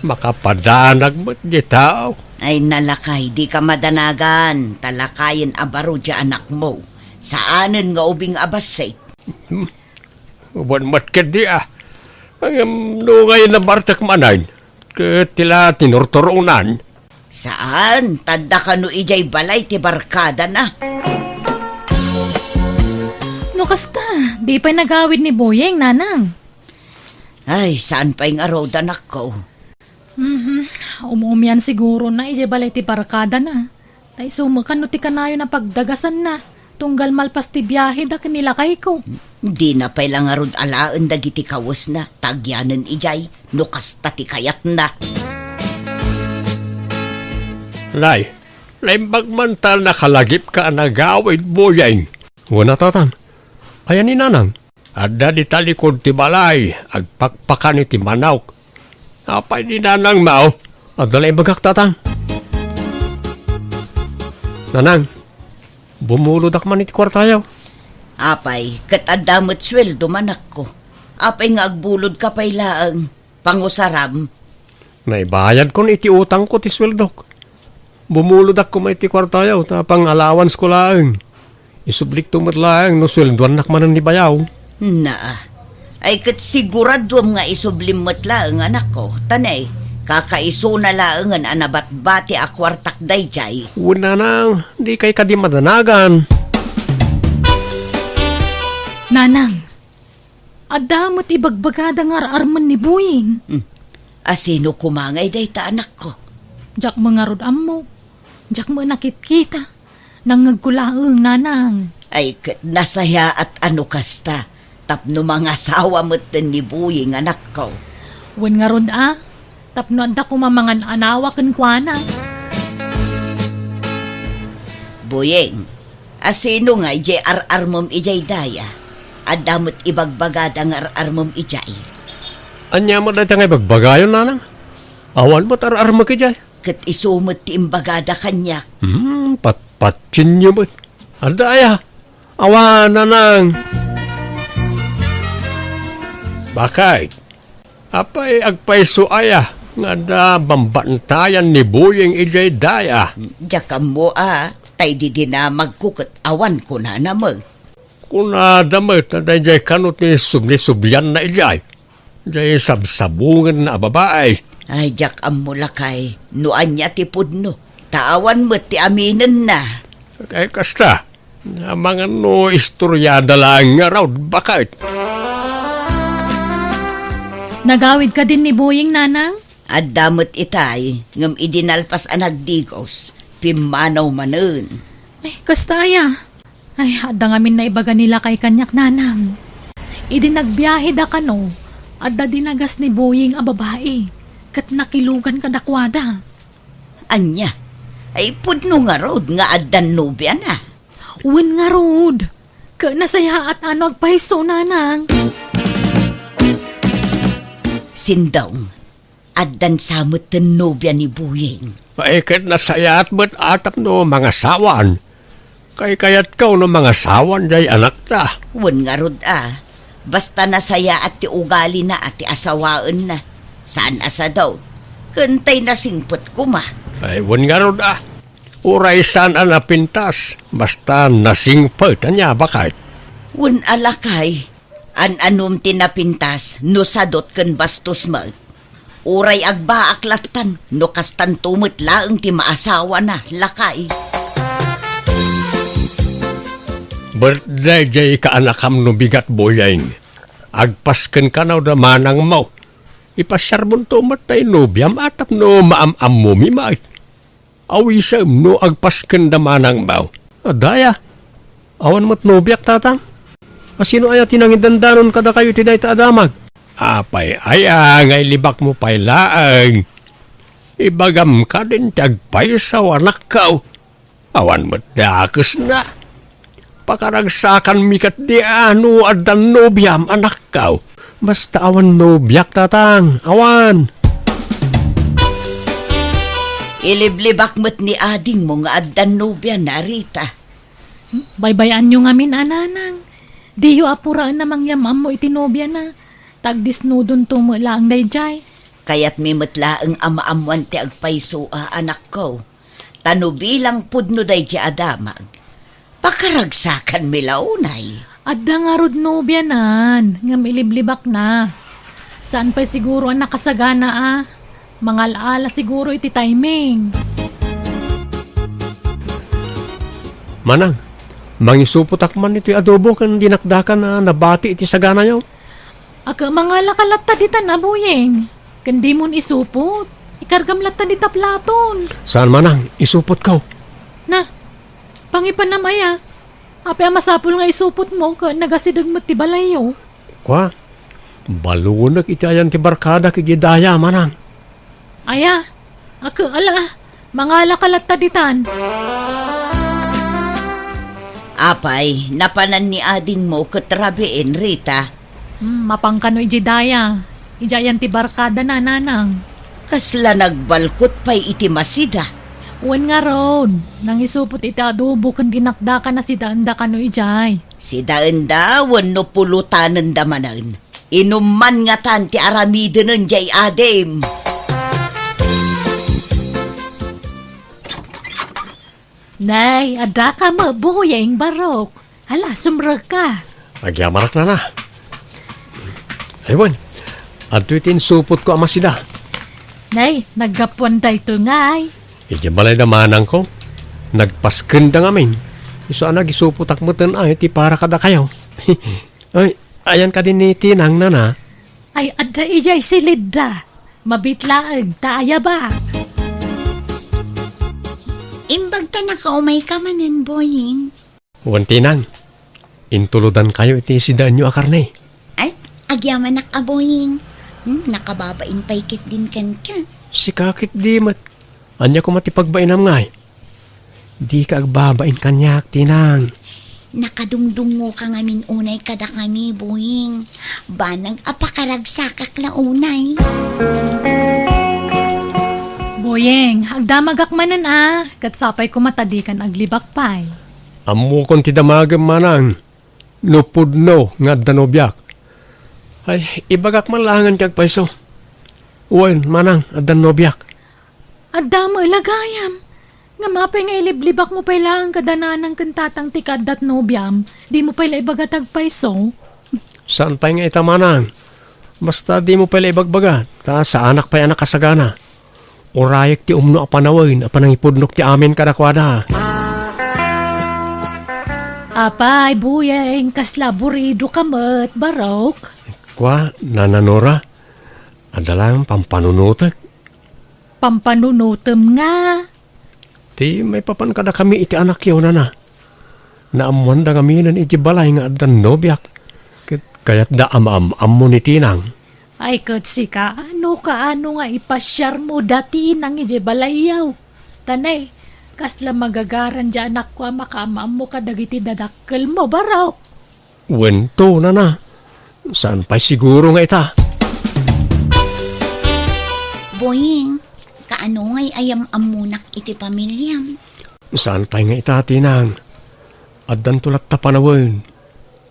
Makapadanag mo't di tao. Ay nalakay, di ka madanagan. Talakayin abaro dya anak mo. Saanan nga ubing abasay. Uban matkid di nungay na bartak manan. Tila tinurturunan. Saan? Tanda ka no ijay balay ti barkada na. No kasta, di pa'y nagawid ni Buying, nanang. Ay, saan pa yung araw danak ko? Umuumyan siguro na ije balay ti barkada na. Tay sumakan no ti kanayo na pagdagasan na. Tunggal malpas ti biyahe da kanila kay ko. Di na pa'y lang arod alaan dagiti kawas na. Tagyanan ijay, no kasta ti kayat na. Lay bagmantal na kalagip ka nagawid Buying. Wala tatan. Ayan ni nanang. Adda di talikod ti balay. Agpakpakan iti manawk. Apay ni nanang mao. Adalay bagak tatang. Nanang, bumuludak man iti kwartayaw. Apay, katadamot sweldo manak ko. Apay nga agbulod ka pa'y laang. Pangusaram. Naibayad ko iti utang ko ti sweldok. Bumuludak ko may iti kwartayaw. Tapang allowance ko laang. Isublik tumat laang no sweldoan nakmanan ni bayaw. Na, ay kat siguradwam nga isublimot laang anak ko. Tanay, kakaiso na laangan anabat-bati akwartak dayjay. Wala nang, di kay kadi madanagan. Nanang, adamot ibagbagada nga arman ni Buying. Asino kumangay day ta anak ko? Jak mga rodam mo. Jak mo nakit-kita. Nangagkulaang nanang. Ay kat nasaya at ano kasta. Tapno mga asawa mo't ni Buying anak ko. Wen nga rod tapno anda ko mamangan anawa ken kuana. Boyeng, asino nga ijay ar-armom ijay daya, at damot ibagbagad ang ar-armom ijay. Anya mo dati nga ibagbagayon, nanang? Awan mo't ar-arma ka dyan? Kat isumot ti imbagada kanyak. Patpatsin niyo mo't. Andaya, awan, nanang. Bakit? Apay agpaiso aya, nga da bambantayan ni Boyeng ijay daya. Jakam mo tay di na magkukot awan ko na namag. Kuna damit na dayjay kanot ni subli-subyan na ijay. Jay sabsabungan na babae. Ay, jakam mo lakay, noan niya ti pudno. Tawan mo ti aminin na. Kaya kasta, na mga no istoryada lang nga raw, bakit? Nagawid ka din ni Boyeng, nanang? At damot itay, ngam idinalpas anag digos, pimanaw manen. Ay, kastaya. Ay, adda ngamin na ibaga nila kay kanyak, nanang. Idinagbiyahe da kano, adda dinagas ni Boyeng a babae, kat nakilugan kadakwada. Anya, ay pudno nga rod nga addan nubya na. Wen nga rod, ka nasaya at ano agpahiso, nanang. Sindong, addan samot ten nubya ni Boyeng. Paikit na sayat ba't atap no mga sawan? Kay kayat kaw no mga sawan jay anak ta. Wen nga rod basta nasaya at ti ugali na at ti asawaan na. Saan asa daw? Kantay na singpot ko ma. Ay, wan nga ron Uray saan napintas, basta nasingpot, anya bakit? Wen alakay, anum tinapintas, no sadot ken bastos mag. Uray agba aklatan, no kastan tumot laeng ti maasawa na, lakay. Birthday jay kaanakam no bigat Boyeng. Agpasken ka na da manang mo. Ipasyarbon tumot tayo no biyam atap no maam-am mo mimait. Awisam no agpasken da manang mo. Adaya, awan mo't no biyak tatang. Asino aya tinangindandanon kada kayo tinay ta adamag? Apay aya ngay libak mo pay laang. Ibagam ka din tagpay sa wanak kao. Awan mo't dakos na. Pakaragsakan mikat di ano adan nobyam anak kao. Basta awan nobyak tatang, awan. Iliblibak mo't ni ading mo nga adan nobya na Rita. Baybayan nyo ngamin, ananang. Diyo apuraan namang yamam mo itinobya na. Tagdisnudon tumula ang dayjay. Kaya't may matlaang ama-amuan ti agpaiso anak ko. Tanubilang pudno dayjay adamag. Pakaragsakan milaunay. Adda nga rod nobya nan, nga miliblibak na. Saan pa siguro ang nakasagana Mangal-ala siguro iti timing. Manang, mangisuputak man iti adobo kan dinakdakan na nabati iti sagana nyo. Aga mangala ka latta dita na, Boyeng. Kandi mon isupot. Ikargam latta dita platon. Saan manang, isupot ka? Na, pangipan na maya. Ape masapul nga isupot mo ka nagasidag mo ti balayo. Kwa, balunag iti ayan ti barkada kigidaya, manang. Aya, aga ala, mangala ka latta ditan. Apay, napanan ni ading mo katrabiin, Rita. Mapangkano ijidaya. Ijayan ti barkada na, nanang. Kasla nagbalkot pa'y iti masida. Uwan nga ron. Nang isupot iti adobo kan dinakda ka na si Daanda kano ijay. Si Daanda, wano pulutanan da manan. Inuman nga tan ti aramiden ng jay adem. Nay, ada ka mo, Boyeng barok. Hala, sumrag ka. Agyamarak na na. Aywan, ato itin supot ko ama sida. Nay, naggapuan da ito ngay. Iti balay na manang ko. Nagpaskenda ngamin. Iso anag isuputak mo tan ay ti para kada kayo. Ay, ayan ka din ni Tinang na. Ay, ada ijay silid da. Mabitlaag, taaya ba? Imbag ka na kaumay ka manin, Boyeng. Wan Tinang, intuludan kayo iti sidaan nyo akarne. Ay, agyaman na ka, Boyeng. Nakababain paikit din kan ka. Si kakit di mat. Anya ko matipagbainam ngay. Di ka agbabain kanyak, tinang. Nakadungdungo ka ngamin unay kada kami, boying. Banag apakaragsakak la unay. Boyeng, agdamagak manan katsapay ko matadikan aglibak pay. Amo kon ti damagam manang. Nupudno nga danobyak. Ay, ibagak malangan kag paiso. Uwan, manang, adan nobyak. Adamo ilagayam. Nga mapay nga iliblibak mo pala ang kadananang kantatang tikad dat nobyam. Di mo pala ibagatag paiso. Saan pa nga ita manang? Basta di mo pala ibagbagat. Ta sa anak pa'y anak kasagana. Urayak ti umno apanawin, apanangipudnok ti amin kadakwada. Apay, buyeng, kaslaburido kamat, barok. Kwa, nananora, adalang pampanunutek. Pampanunutem nga. Ti may papan kada kami iti anak yaw na. Naamuan da kami nan iti balay nga adan nobyak. Kaya't da am-am-am ni tinang. Ay, kutsi ka, ano nga ipasyar mo dati nang iti balayaw. Tanay, kasla magagaran dyan anak ko makamaam mo kadagiti dadakkel mo, barok. Wento na. Saan pa'y siguro nga ita? Boying, kaano ngay ayam amunak iti pamilyam? Saan pa'y nga ita, tinang? Adan tulat ta panawin.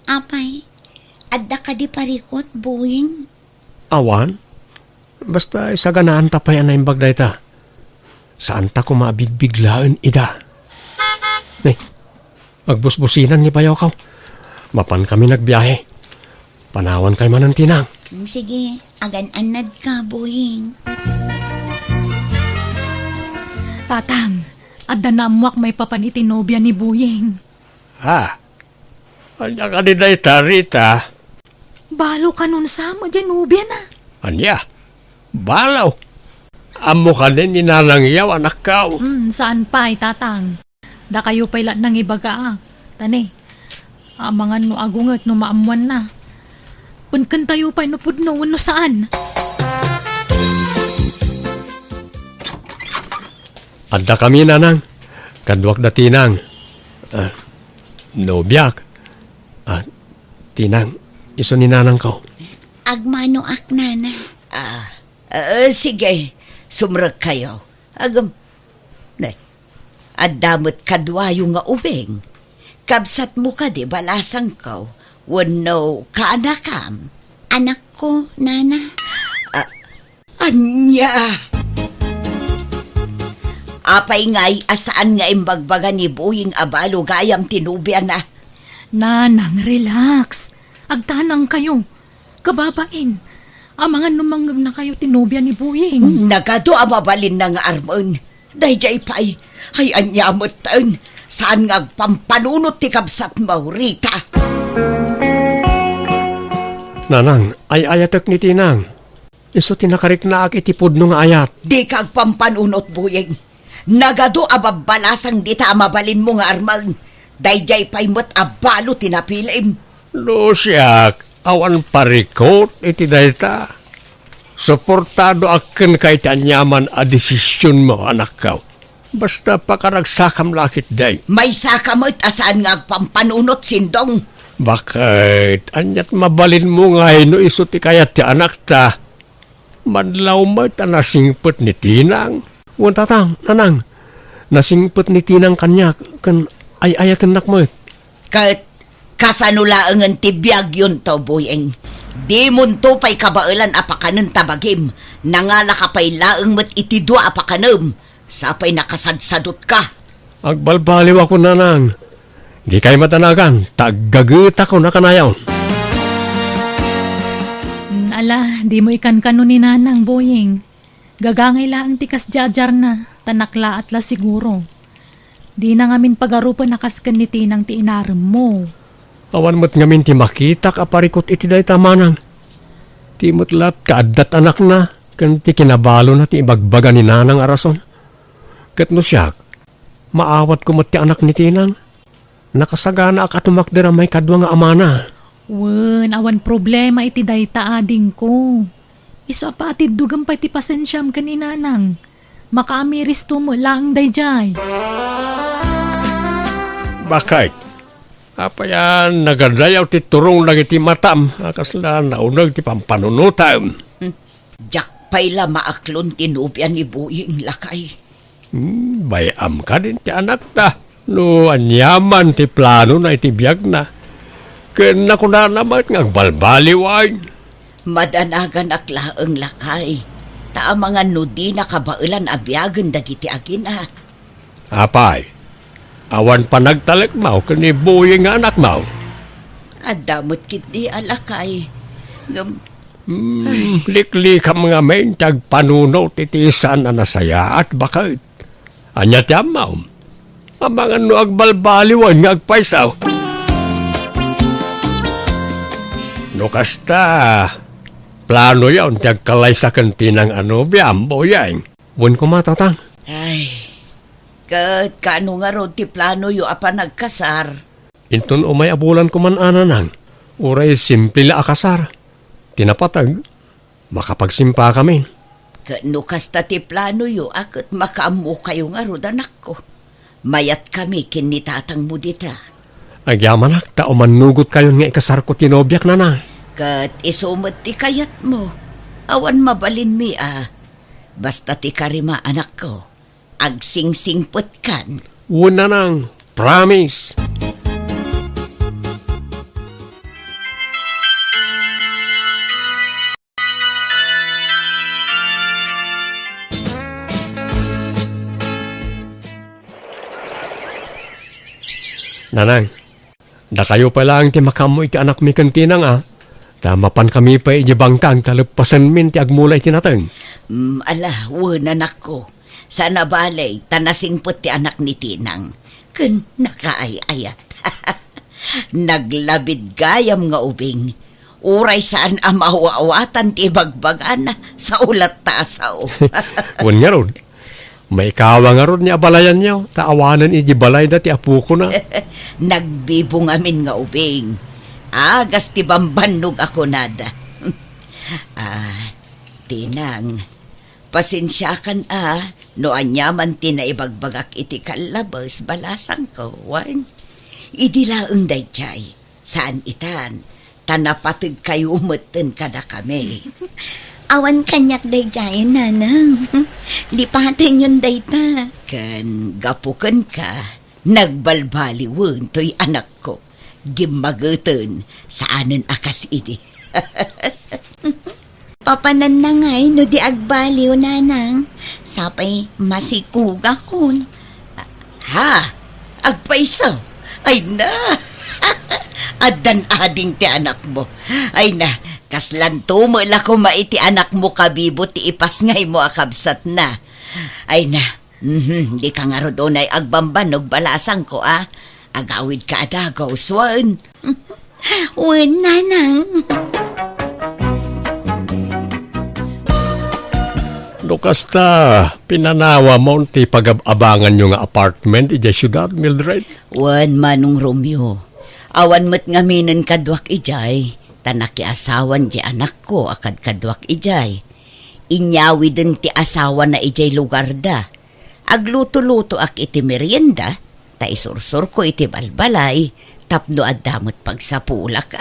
Apay, adda ka di parikot, boying. Awan? Basta isaganaan ta pa'y anay bagday ta. Saan ta ko mabigbiglaan ida? Nay, agbusbusinan ni bayaw ka. Mapan kami nagbiyahe. Panawan kay manan tinang. Sige, agan-anad ka, boying. Tatang, adda namuak may papanitinobya ni Buyeng. Ha? Anya ka din na itarita? Balo ka nun sa mo dyan, nobya na. Anya? Balaw? Amo ka din inalangyaw, anak ka. Saan pa'y, tatang? Da kayo pa'y nang ibaga Tani, amangan no agungat no maamuan na. Punkan tayo pa'y no pudno, no saan? Adda kami nanang. Kadwak da tinang. Nobyak. Tinang, iso ni nanang ko. Agmano ak nana. Sige, sumrag kayo. Agam, adamot kadwayo nga ubeng. Kabsat mo ka di balasang ko. Wano kaanakam. Anak ko, nana. Anya! Apay nga'y asaan nga imbagbaga ni Buying abalo gayam tinubyan na. Nanang, relax. Agtanang kayo. Kababain. Amangan numangag na kayo tinubya ni Buying. Nagado amabalin na nga armon. Dayjay pa'y, ay anyamot taon. Saan nga pampanunot ti kabsat Maurita? Nanang, ay ayatek ni tinang. Iso tinakarik na ak itipod nung ayat. Di kag pampanunot, Buying. Nagado ababalasang dita amabalin mo nga armon. Dayjay pa'y mat abalo tinapilim. Lusyak, awan parikot iti dayta. Suportado akin kay tanyaman a desisyon mo, anak ka. Basta pakaragsakam lakit day. May sakamot asaan nga agpampanunot sindong. Bakit? Anyat mabalin mo nga no iso ti kayat ti anak ta. Madlaw mo ta nasingpot ni tinang. Wan tatang, nanang. Nasingpot ni tinang kanyak. Kan ay ayatan nak mo. Kat kasanulaangan ti biyag yun to, Buyeng. Di munto pa'y kabailan apakanan tabagim. Nangala ka pa'y laang mat itidwa apakanam. Sapay nakasadsadot ka. Agbalbaliw ako, nanang. Di kay matanagan. Tagagut ako na kanayaw. Ala, di mo ikan kano ni nanang, Buyeng. Gagangay laang tikas jajar na. Tanakla at la siguro. Di na ngamin pagarupan nakaskan ni tinang ti inaram mo. Awan mo't ngamin ti makitak aparikot iti day tamanang. Ti mutlat kaadat anak na. Kan ti kinabalo na ti ibagbaga ni nanang arason. Kat no siyak, maawat ko mo't ti anak ni tinang. Nakasagana ak atumakdera may kadwa nga amana. Wen, awan problema iti day taading ko. Iso apatid dugang pa ti pasensyam kaninanang. Makaamiris to mo lang dayjay. Bakit? Apa yan, nagadayaw ti turong lang iti matam. Akasla naunag ti pampanunutam. Jak pa'y maaklon tinubyan ni Buying lakay. Bayam ka din ti anak ta. No, anyaman ti plano na iti biyag na. Kena ko na naman ngagbalbaliwan. Madanagan aklaang lakay. Ta mga nudi na kabailan abyagan dagiti agina. Apay, awan pa nagtalek mau kani Buying nga anak mau. Adamot kit di alakay. Likli ka mga main tag panuno titisan na nasaya at bakit. Anya tiyam mau. Ang mga no agbalbaliwan nga agpaisaw. No kasta, plano yaw tiyag kalay sa kantinang biyam, Boyeng. Bun ko matatang. Ay, kano nga ron ti plano yu apa nagkasar. Intun umay abulan ko man ananang. Uray simple la akasar. Tinapatag, makapagsimpa kami. Kano kasta ti plano yu akit makaamu kayo nga ron anak ko. Mayat kami kinitatang mo dita. Agyamanak, tao manugot kayo nga ikasar ko tinobyak na na. Kat isumot ti kayat mo. Awan mabalin mi Basta ti karima anak ko. Agsingsingpot kan. Una nang, promise. Nanang, da kayo pa lang ti makamoy ti anak mi kantinang Tamapan kami pa ijibangtang talapasan min ti agmulay tinatang. Ala, anak ko. Sana balay, tanasingpot ti anak ni Tinang. Kun nakaayayat. Naglabid gayam nga ubing. Uray saan amawa-awatan ti bagbagan sa ulat tasaw. Wan nga ron. May kawa nga ron ni abalayan niyo. Taawanan ijibalay da ti apu ko na. Nagbibong amin nga ubing. Agas ti bambanog ako nada. Tinang, pasensyakan no anyaman ti na ibagbagak iti kalabas balasang ko, wan. Idilaang dayjay, saan itan, tanapatig kayo umatan kada kami. Awan kanyak dayjay, nanang. Lipatin yun dayta. Kan gapukan ka, nagbalbaliwan to'y anak ko. Gimagatan, saanan akas idi. Papanan na ngay, no di agbaliw, nanang. Sapay masikuga kun. Agpaisaw? Ay na! Adan ading ti anak mo. Ay na, kaslan tumula ko maiti anak mo kabibo ti ipas ngay mo akabsat na. Ay na, di ka nga rodonay agbambanog balasang ko Agawid ka adagaw, swan. Wen, nanang. Lukasta, pinanawa mo ti pag-abangan nyo nga apartment ija syudad, Mildred? Wan manong Romeo. Awan mo't ngaminan kadwak ijay. Tanaki asawan di anak ko akad kadwak ijay. Inyawi din ti asawa na ijay lugar da. Agluto-luto ak iti merienda. Ta isursur ko iti balbalay. Tapno adamot pagsapulak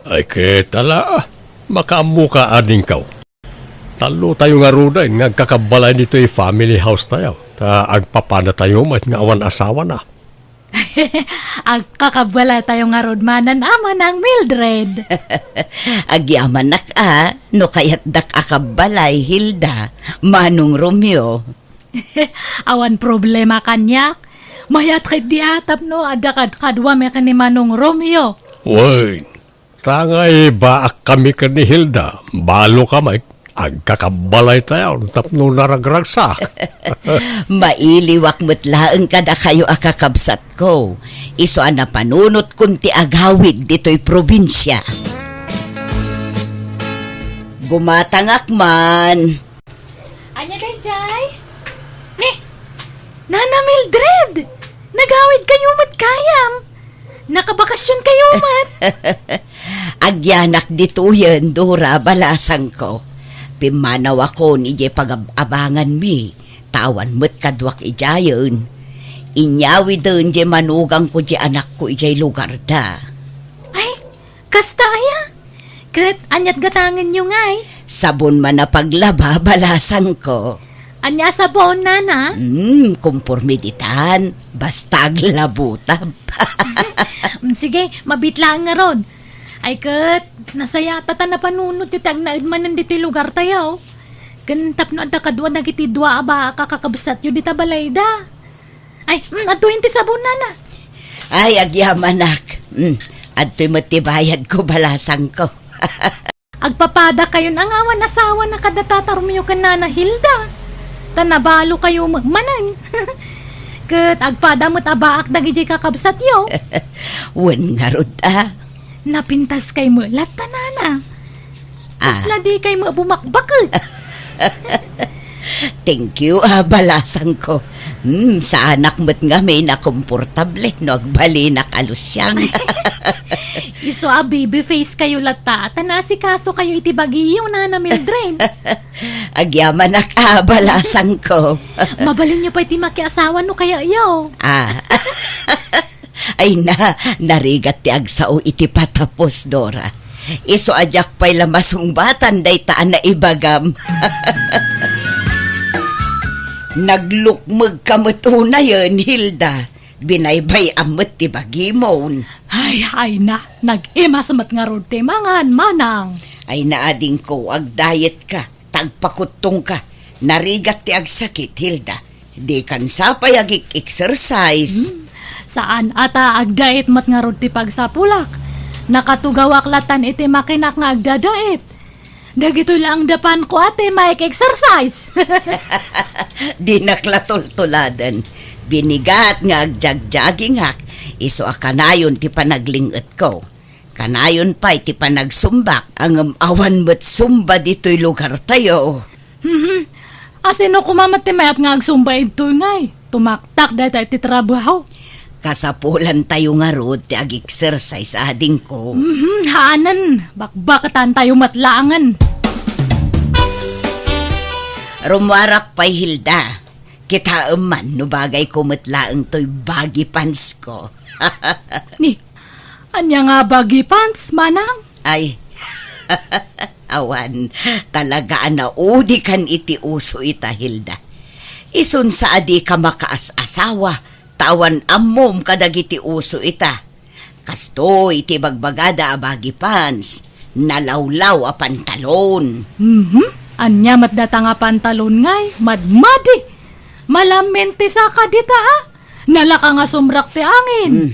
Ay ketala, makamuka ading kaw. Talo tayo nga ruda, ngagkakabalay nito family house tayo. Ta agpapana tayo, mat nga awan asawa na. Agkakabala tayo nga rodmanan ama ng Mildred. Agyaman nak no kayat dak akabalay, Hilda, manong Romeo. Awan problema kanyak. Mayat kay di atap no, adakad kadwa me ni manong Romeo. Uy, tangay baak kami ka ni Hilda. Balo ka, Mike. Agkakabalay tayo, tapno naragragsak. Mailiwak mo't laeng kada kayo akakabsat ko. Iso na panunot kunti agawid dito'y probinsya. Gumatangak man. Anya dayjay? Nana Mildred! Nagawid kayo mat kayam. Nakabakasyon kayo mat. Agyanak dito yan, Dora, balasang ko. Pimanaw ako ni ije pag-abangan mi. Tawan mo't kadwak ijayon. Inyawi doon je manugang ko je anak ko ijay lugar da. Ay, kasta aya. Kat anyat gatangan nyo ngay. Sabon man na paglaba, balasang ko. Anya sabon nana. Kumpormiditan. Basta aglabutab. Sige, mabitlaan nga rod. Ay kat, nasaya tata na panunod yung tag naidmanan dito yung lugar tayo. Gantap no adda kadwa nagitidwa aba kakakabsat yung dita balay da. Ay, atuhin ti sabon nana. Ay, agyamanak. Adto'y matibayad ko, balasang ko. Agpapada kayo ng awan asawa na kadatatarmiyo ka nana Hilda. Tanabalo kayo magmanan. Kat agpada mo't abaak dagijay kakabsat yo. Wan nga rod Napintas kay mo lata nana. Tasla di kay mo bumakbakot. Thank you, balasang ko. Sa anak mo't nga may nakomportable, no agbali nakalusyang. Iso baby face kayo lata. Tanasi kaso kayo itibagiyo na Mildred. Agyaman balasang ko. Mabalin nyo pa iti makiasawa no kaya yo. Ay narigat ti agsao iti patapos, Dora. Iso ajak pa'y lamasungbatan day taan na ibagam. Naglukmag kamot una yun, Hilda. Binaybay amot ti bagimon. Ay na, nag-imasamat nga rod ti mangan manang. Ay naading ko, ag-diet ka, tagpakutong ka. Narigat ti agsakit, Hilda. Di kan sapay ag-exercise. Saan ata ag-diet mat nga rod ti pagsapulak? Nakatugawak latan iti makinak nga agdadait. Dagito lang dapan ko ate maik-exercise. Di naklatultuladan. Binigat nga agjag-jogging hak. Iso akanayon ti panaglingot ko. Kanayon pa iti panagsumbak. Ang awan mo't sumba dito'y lugar tayo. Asino kumamat ti mayat nga agsumba ito ngay. Tumaktak dahil tayo ti trabaho. Kasapulan tayo nga rod ti ag-exercise ading ko. Haanan, bakbakatan tayo matlaangan. Rumwarak pa'y Hilda. Kita man no bagay ko matlaang to'y baggy pants ko. Ni, anya nga baggy pants, manang? Ay, awan, talaga na udi kan iti uso ita, Hilda. Isun sa adi ka makaas-asawa, tawan amom kadagiti uso ita. Kasto iti bagbagada a baggy pants, nalawlaw a pantalon. Anya matdata nga pantalon ngay, madmadi. Malamente sa kadita Nalaka nga sumrak ti angin.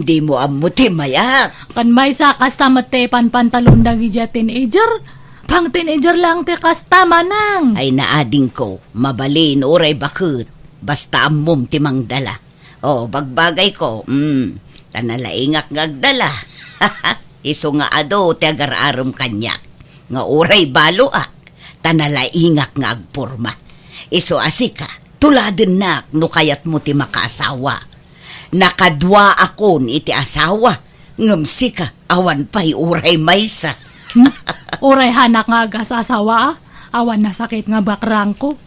Di mo amuti mayat. Kan may sa kastamat te pantalon dagi dya teenager. Pang teenager lang te kastama nang. Ay naading ko, mabalin oray bakit. Basta amom ti mangdala. O, bagbagay ko, tanalaingak ngagdala. Iso nga ado ti agar-arom kanyak. Nga oray balo tanalaingak nga agporma. Iso asika, tuladin na no kayat mo ti makaasawa. Nakadwa akon iti asawa. Ngamsi ka, awan pa'y uray maysa. Uray hanak nga agas-asawa awan na sakit nga bakrang ko.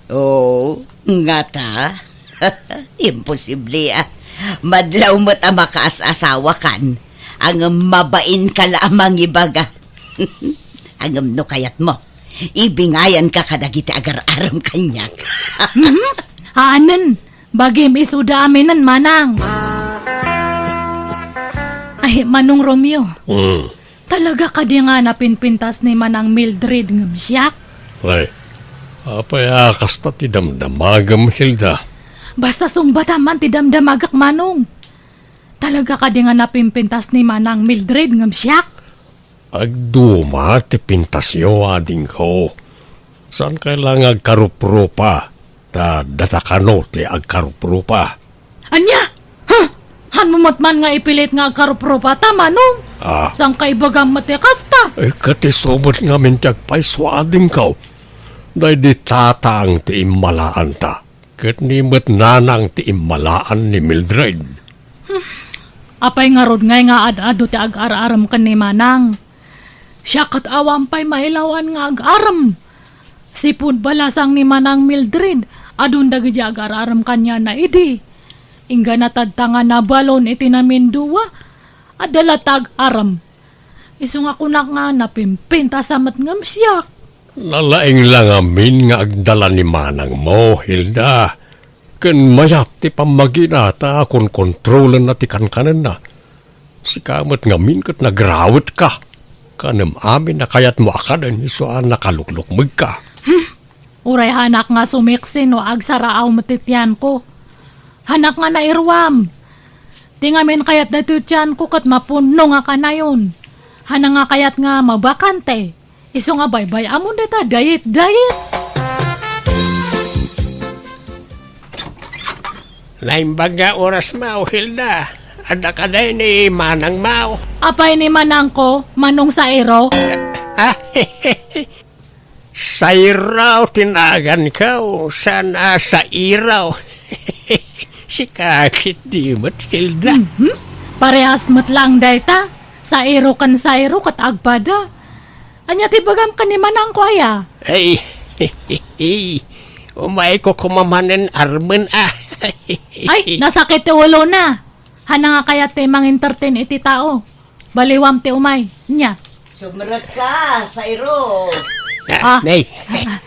Oo, nga ta. Imposible Madlaw mo't makaas-asawa kan. Ang mabain ka lamang ibaga. Ang no kayat mo. Ibingayan ka kadagiti agar-aram kanyak. Haanan, bagim isuda aminan manang. Ay, Manong Romeo. Talaga ka di nga napinpintas ni Manang Mildred ng siyak? Ay, apay kasta ti damdamagam, Hilda. Basta sumbata man ti damdamagak Manong. Talaga ka di nga napinpintas ni Manang Mildred ng siyak? Agduma ti pintasyo ading ko. Saan kailang agkaruprupa? Ta datakano ti agkaruprupa. Anya? Hanumot man nga ipilit nga agkarupropa ta, Manong. Saan ka ibagang matikasta? Ay katisomot nga mintiyag pa'y swading ko. Dahil di tataang ti imalaan ta. Kat nimot nanang ti imalaan ni Mildred. Apay nga rod ngay nga ad-ado ti ag-araram ka ni Manang. Siya kat awam pa'y mailawan nga ag-aram. Sipud balasang ni Manang Mildred, adun dagiti agararam kanya na idi. Ingga natadtangan na balon iti namin duwa, adalatag aram. Isong ako nga napimpinta sa matngam siyak. Nalaing lang amin nga agdala ni Manang mo, Hilda. Ken mayat ti pamaginata kung kontrolan na ti kankanan na. Sikamat ngamin kat nagrawit ka. Kanam amin na kayat mo akadan isuan nakaluklok magka. Uray hanak nga sumiksin o agsaraaw matityan ko. Hanak nga nairwam. Di ngamin kayat natutyan ko kat mapuno nga ka na yun. Hanak nga kayat nga mabakante. Iso nga baybay amon deta diet. Naimbaga oras mao, Hilda. Ada ka day ni Manang mao. Apay ni Manang ko, manong sa ero. Sa iraw tinagan ka o sana sa iraw. Si kakit di mo't, Hilda. Parehas mo't lang dayta. Sa ero kan sa ero kat agpada. Anya tibagam ka ni Manang ko aya. Ay, umay ko kumamanin armen Ay, nasakit ti ulo na. Hana nga kaya ti mang-entertain iti tao. Baliwam ti umay. Nya. Sumrat ka, Sairo. Nay.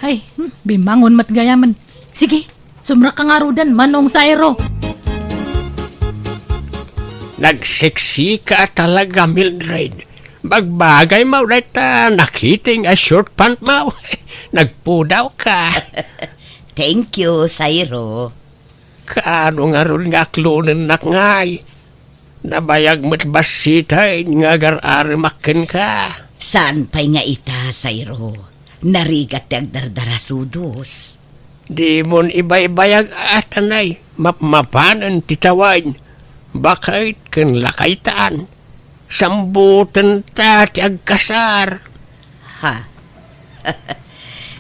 Ay, bimangon mat gayaman. Sige, sumra ka nga rudan, manong sa ero. Nagseksi ka talaga, Mildred. Bagbagay mo rita, nakiting a short pant mo. Nagpudaw ka. Thank you, Sairo. Kaano nga ron nga klonen nak ngay. Nabayag mo't basitay nga gar-arimakin ka. Saan pa'y nga ita, Sairo? Narigat ti agdardarasudos. Di mon ibay-bayag atanay. Mapmapanan titawain. Bakit kan lakaitaan? Sambutan ta ti agkasar. Ha?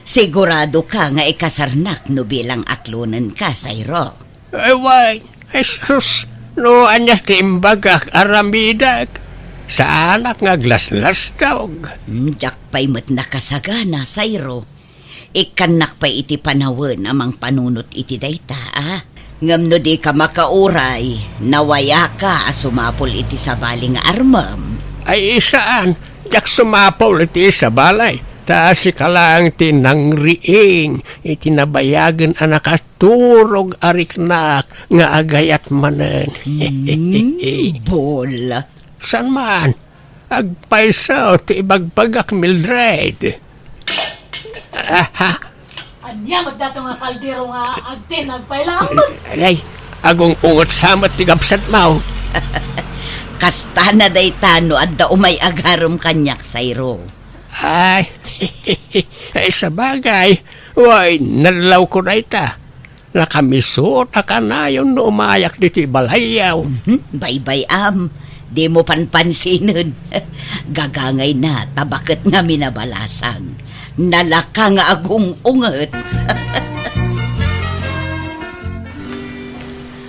Sigurado ka nga ikasarnak no bilang aklonen ka, Sairo. Ay, why? Jesus, no anyas ti imbagak aramidak. Sa anak nga glaslas daw. Jak pa'y mat nakasagana, Sairo. Ikanak pa'y iti panawen amang panunot iti dayta, ah? Ngam no di ka makauray, nawaya ka asumapol iti sabaling armam. Ay isaan, jak sumapol iti sa balay. Taasi ka lang tinangriing, itinabayagan anak at turog ariknak nga agayat manen. Bol. San man? Agpaisaw ti ibagbagak, Mildred. Anya magdato nga kaldero nga agtin agpailamod. Alay, agong ungot samat ti gapsat mau. Kasta na day tano at da umay agarom kanyak, Sairo. Ay, sa bagay, way, nalaw ko na ita. Nakamisot na ka na yung umayak dito balayaw. Bye-bye, di mo panpansinin. Gagangay na, tabakat nga minabalasan. Nalaka nga agong unget.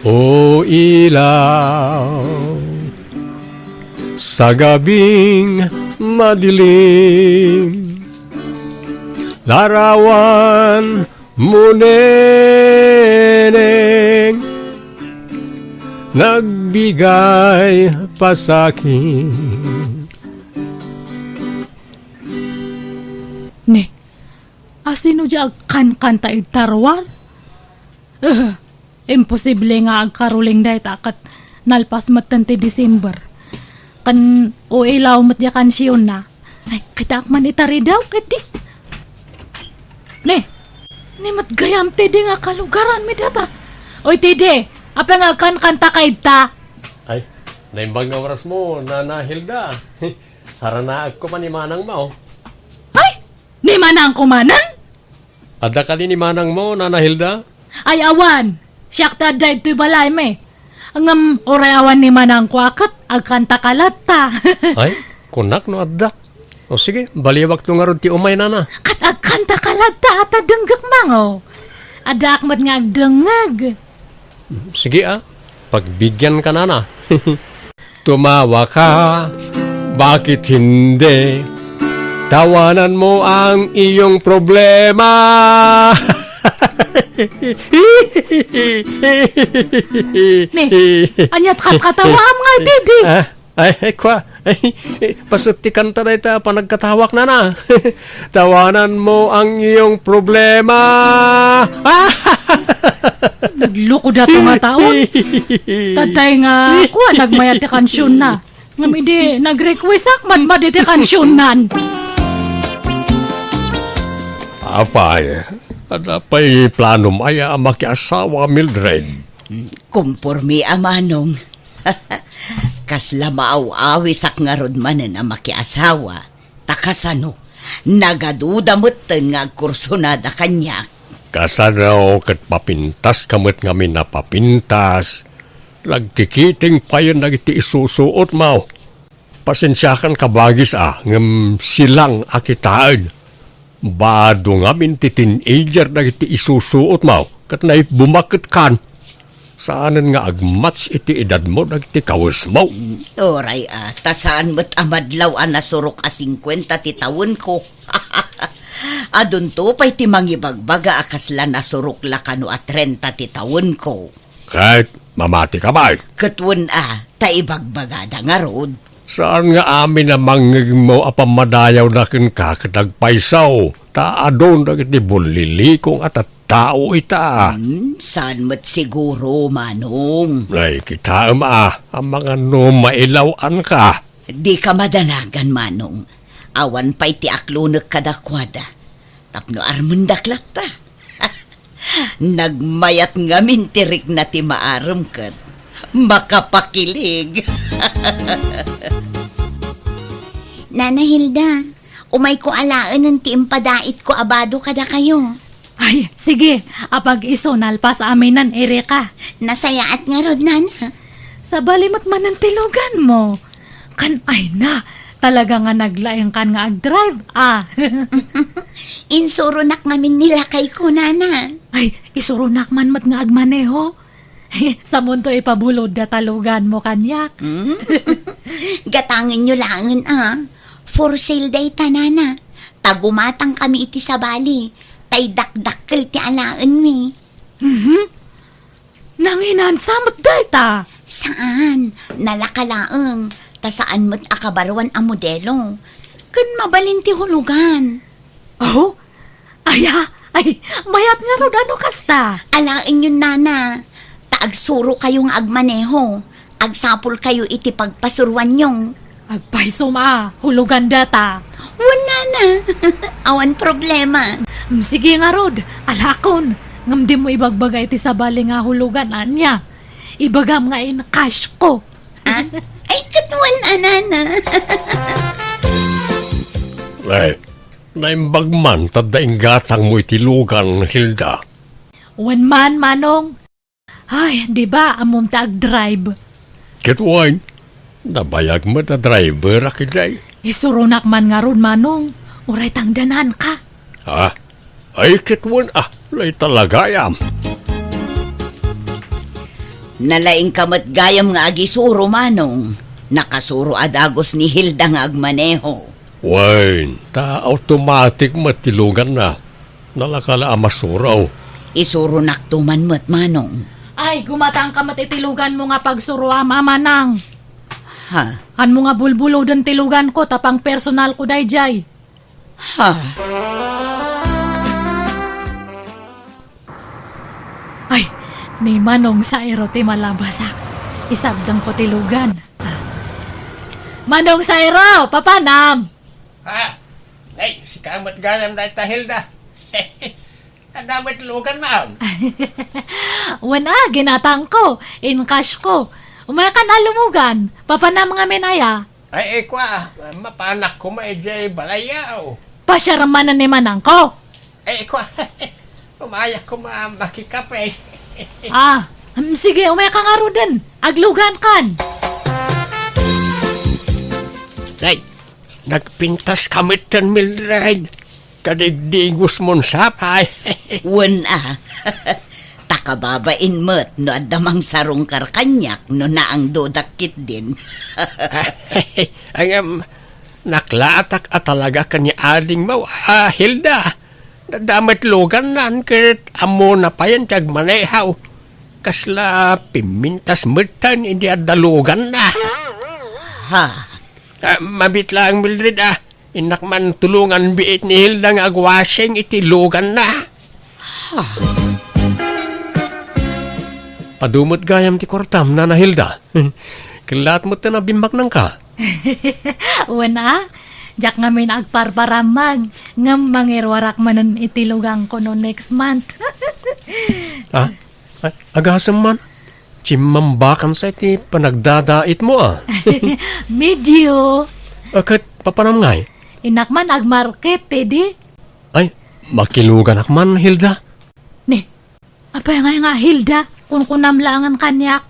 O ilaw, sa gabing madilim, larawan mo neneng, nagbigay pa sa'kin. Ne, asino di agkan-kanta itarwar? Imposible nga agkaruling dayta kat nalpas matante December. Kan o ilaw mat yakan siyon na. Ay, kita man itari daw, kati. Ne, mat gayam tede nga kalugaran mi data. Oy, tede, apa nga kan-kanta kaid ta? Ay, naimbag na oras mo, Nana Hilda. Haranaag ko pa ni Manang mo. Ay, ni Manang kumanan? Ada ka din ni Manang mo, Nana Hilda? Ay, awan. Siyak ta dahi to'y balay me. Ang oray awan ni Manang kwakat, agkanta kalata. Ay, kunak no adda. O sige, baliwag to nga ron ti umay, Nana. Kat agkanta kalata at adenggak mango. Ada akmat nga agdengag. Sige pagbigyan ka, Nana. Tumawa ka, bakit hindi? tawanan mo ang iyong problema. Anyat katawa mga didi. Ay, kwa. Pasutikan ta na ita, panagkatawak na. Tawanan mo ang iyong problema. Nagloko da to nga taon. Tatay nga ako, nagmayat ti kansyon na. Ngam hindi, nag-request akman ti kansyon nan. Apay, adapay plano maya makiasawa Mildred. Kumpurmi amanong. Kasla maaw-awi sak nga rod manen ang makiasawa. Takasano, nagaduda moten nga kursunada kanya. Kasano kat papintas kamot ngamin na papintas. Lagkikiting pa yun nagiti isusuot mo. Pasensyakan kabagis ngam silang akitaan. Bado ngamin ti teenager nagiti isusuot mo. Kat na bumakit kan. Saanan nga agmats iti edad mo nagiti kawas mo. Oray tasaan mo't amadlaw nasurok 50 ti taon ko. Adun to pa'y ti mangibagbaga akasla nasurok lakano 30 ti taon ko. Kahit mamati ka ba? Katwan taibagbaga da nga rod. Saan nga amin na mangig mo apamadayaw na kin kakadagpaisaw? Taadon na kiti bulilikong at tao ita. Saan mo't siguro, Manong? Ay, kita ang mga mailawan ka. Di ka madanagan, Manong. Awan pa'y ti aklunak kadakwada. Tapno armundaklat ta. Nagmayat nga mintirik na ti maaram kat. Makapakilig. Nana Hilda, umay ko alaan ng tiimpadait ko abado kada kayo. Ay, sige, apag iso nalpas amin nan Erika. Nasayaat nga rod, Nana. Sa balimot man ang tilugan mo. Kan ay na, talaga nga naglayang kan nga ag-drive, Insurunak ngamin nila kay ko, Nana. Ay, isurunak man mat nga agmaneho. Sa mundo ipabulod da talugan mo kanyak. Gatangin nyo langan, For sale day ta, Nana. Tagumatang kami iti sa bali. Tay dakdakkel ti alaan mi. Nanginansamot data. Saan? Nalakalaang. Ta saan mo't akabarwan ang modelo. Kun mabalin ti hulugan. Oh? Ay, mayat nga ro ano kasta. Alain yun, Nana. Taagsuro kayong agmaneho. Agsapol kayo iti pagpasurwan nyong. Agpaiso hulugan data. Wala na. Awan problema. Sige nga rod, alakon. Ngam di mo ibagbaga iti sabali nga hulugan anya. Ibagam nga in cash ko. Ay, katuan, Nana. Ay, naimbagman tadaing gatang mo itilugan, Hilda. Wan man, Manong. Ay, di ba amom tag-drive? Kitwain, nabayag mo na driver akiday. Isurunak man nga ron, Manong. Uray tangdanan ka. Ay kitwan lay talaga yam. Nalaing kamat gayam nga agisuro, Manong. Nakasuro adagos ni Hilda nga agmaneho. Wain, automatic matilugan na. Nalakala amasuraw. Isuro naktuman mo't, Manong. Ay, gumatang ka matitilugan mo nga pagsuro Manang. Ha? Kan mo nga bulbulo den tilugan ko, tapang personal ko dayjay. Ha? Ay, ni Manong sa erote malabasak. Isabdang ko tilugan. Manong sa ero, papanam! Ay, si kamot gayam na ita Hilda. Kadamit lugan, ma'am. Wana, ginatang ko. In cash ko. Umayakan alumugan. Papanam nga menaya. Ay, mapanak ko maijay balayaw. Pasyaramanan ni Manang ko. Ay, umayak ko makikape. Sige, umayakan nga ro din. Aglugan kan. Ay, nagpintas kamit kan Mildred. Kadigdigos mong sapay. Takababain mo't no adamang sarong karkanyak no naang dodakit din. Naklaatak at talaga kanya ading mo, Hilda. Dadamit lugan nan ket amo na pa yan tiyag manehaw. Kasla pimintas mertan hindi at dalugan na. Ha? Mabit lang Mildred Inak man tulungan biit ni Hilda nga agwasing iti lugan na. Adumot gayam ti kwartam, Nana Hilda. Kilat mo na bimbak nang ka. Wana, jak ngamin agparparamag, ngam mangirwarak manan itilugang ko no next month. Agasam man. Chimambakan sa iti panagdadait mo Medyo. Akat papanam ngay. Inakman agmarket, tedi. Ay, makilugan akman, Hilda. Ne, apa nga Hilda, kung kunamlangan kanyak.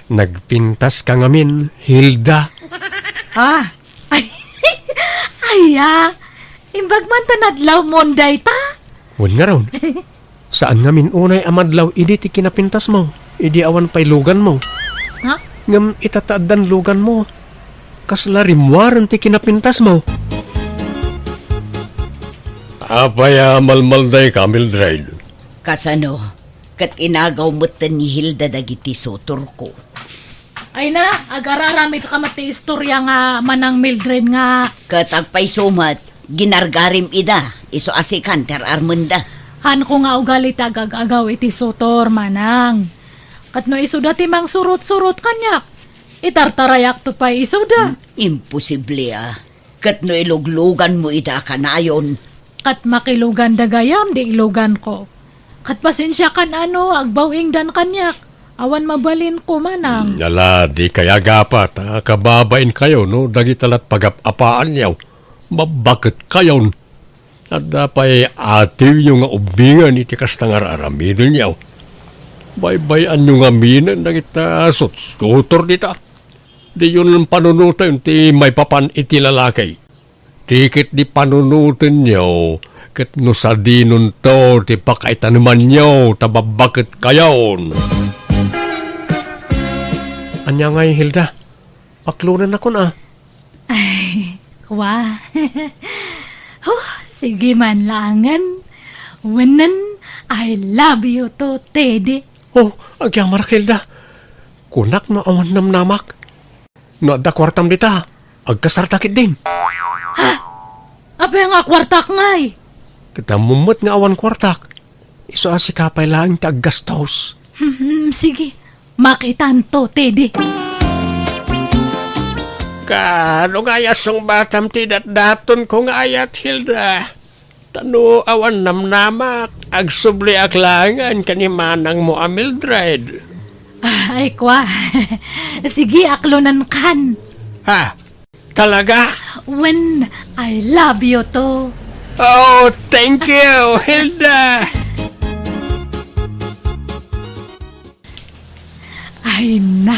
Nagpintas ka ngamin, Hilda. Imbag man tanadlaw monday ta. Wan nga raw. Saan ngamin unay amadlaw, idi ti kinapintas mo. Idi awan pa'y lugan mo. Ha? Ngam itataadan lugan mo. Kasla rimwaran ti kinapintas mo. Apaya malmalday ka, Mildred. Kasano, kat inagaw mo ni Hilda dagiti sotor ko. Ay na, agararamit ka mati istorya nga manang Mildred nga. Kat agpay sumat, ginargarim ida, iso asikan ter armenda. Han ko nga ugali tagag-agaw iti sotor manang. Kat no iso dati mang surot-surot kanyak. Itartarayak to pa iso da. Imposible Kat no iluglugan mo ida kanayon. Kat makilugan da gayam, di ilugan ko. Kat pasensya kan agbawing dan kanyak. Awan mabalin ko manang. Yala, di kaya gapat. Kababain kayo, no? Dagitalat pagapapaan niyaw. Mabakit kayo. At dapay ativ yung nga ubingan iti kastangar aramidin niyaw. Baybayan yung aminan dagita sutsutor dita. Di yun panunutan ti may papan iti lalakay. Tikit di panunutan niyo. Kat no sa dinon to, ti pakaitanuman niyo. Tababakit kayon. Anya ngay, Hilda. Paklunan ako na. Ay, kwa. Sige man langan. Wanan, I love you to, Teddy. Agyamar, Hilda. Kunak no awan namnamak. No adda kwartam dita. Agkasartakit din. Apa nga kwartak ngay? Katamumot nga awan kwartak. Iso asikapay lang ti aggastos. Sige. Makitan to, Teddy. Kano nga yasong batam ti daton ko nga ayat, Hilda. Tano awan namnamak, agsubli aklangan kanimanang mo Mildred. Ay, kwa. Sige, aklonan kan. Ha? Talaga? When I love you to. Oh, thank you, Hilda. Ay na.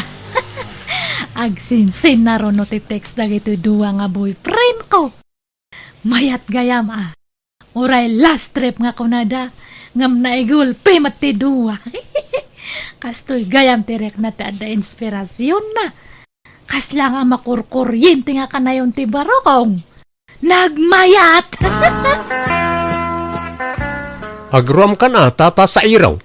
Agsinsin na ron no ti text na ito duwa nga boyfriend ko. Mayat gayam Uray last trip nga kunada. Ngam na igulpe mati duwa. Kastoy gayam tirek na ti ada inspirasyon na. Kasla nga makurkuryente nga kanayon ti barokong. Nagmayat! Agrom ka na, tata sa iraw.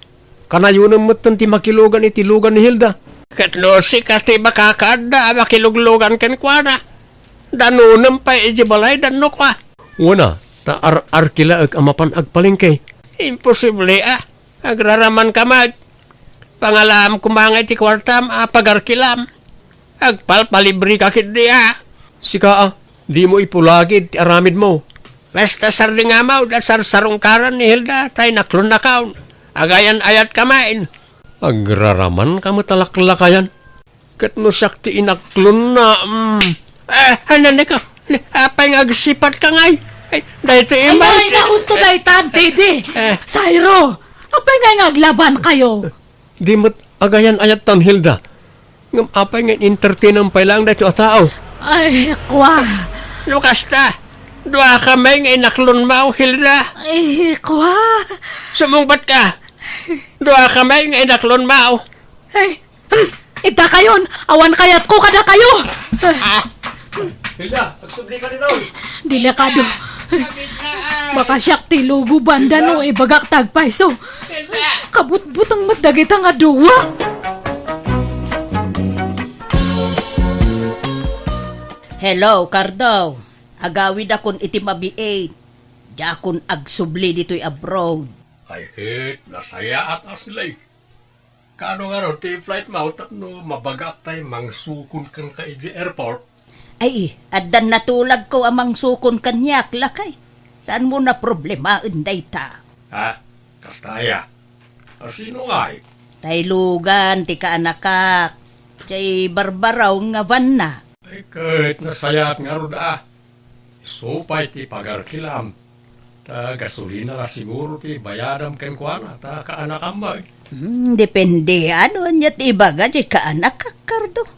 Kanayunan mo't ti makilugan iti lugan ni Hilda. Katlo si kati makakada, makiluglugan ken kwa na. Danunam pa ijibalay, danno kwa. Una, ta arkila ag amapan agpalingkay. Imposible Agraraman ka mag. Pangalam kumangay ti kwartam, pagarkilam. Agpalpalibri kakit di Sika di mo ipulagid ti aramid mo. Basta sarding amaw, sarsarungkaran ni Hilda, tay naklon na kaon. Agayan ayat kamain. Agraraman ka matalaklakayan. Kat no sakti inaklon na. Hanan ka. Apay nga agsipat ka ngay. Dahito Ay, nga gusto daytan, Teddy. Sayro, apay nga aglaban kayo. Di mo't agayan ayat tan Hilda. Ngam apay nga entertainan pa lang dahito a tao. Ay, kwa. Lukas ta. Dua kamay nga inaklon mo, Hilda. Ay, kwa. Sumungbat ka. Dua kamay nga inaklon mo. Ay, ita kayon. Awan kayat ko kada kayo. Hilda, agsubli ka dito. Delikado. Baka siyak ti lugo banda no, bagak tagpay. So, kabut-butang madagit ang aduwa. Hello, Cardo. Agawid akon iti mabiait. Di akon agsubli dito'y abroad. Ay hit, nasaya at aslay. Kano nga ron, ti flight mo, tapno mabagak tayo mangsukon kang ka di airport. Ay, addan natulag ko amang sukon kanyak, lakay. Saan mo na problema, unday ta? Ha? Kastaya. Sino nga eh? Taylugan, ti kaanakak. Tiyay barbaraw nga van na. Ay kahit nasaya at nga ron supay ti pagarkilam. Ta gasolina na siguro ti bayadam ken kuana ta kaanakam mo. Depende, ano niya ti ibaga, di kaanakak, Cardo.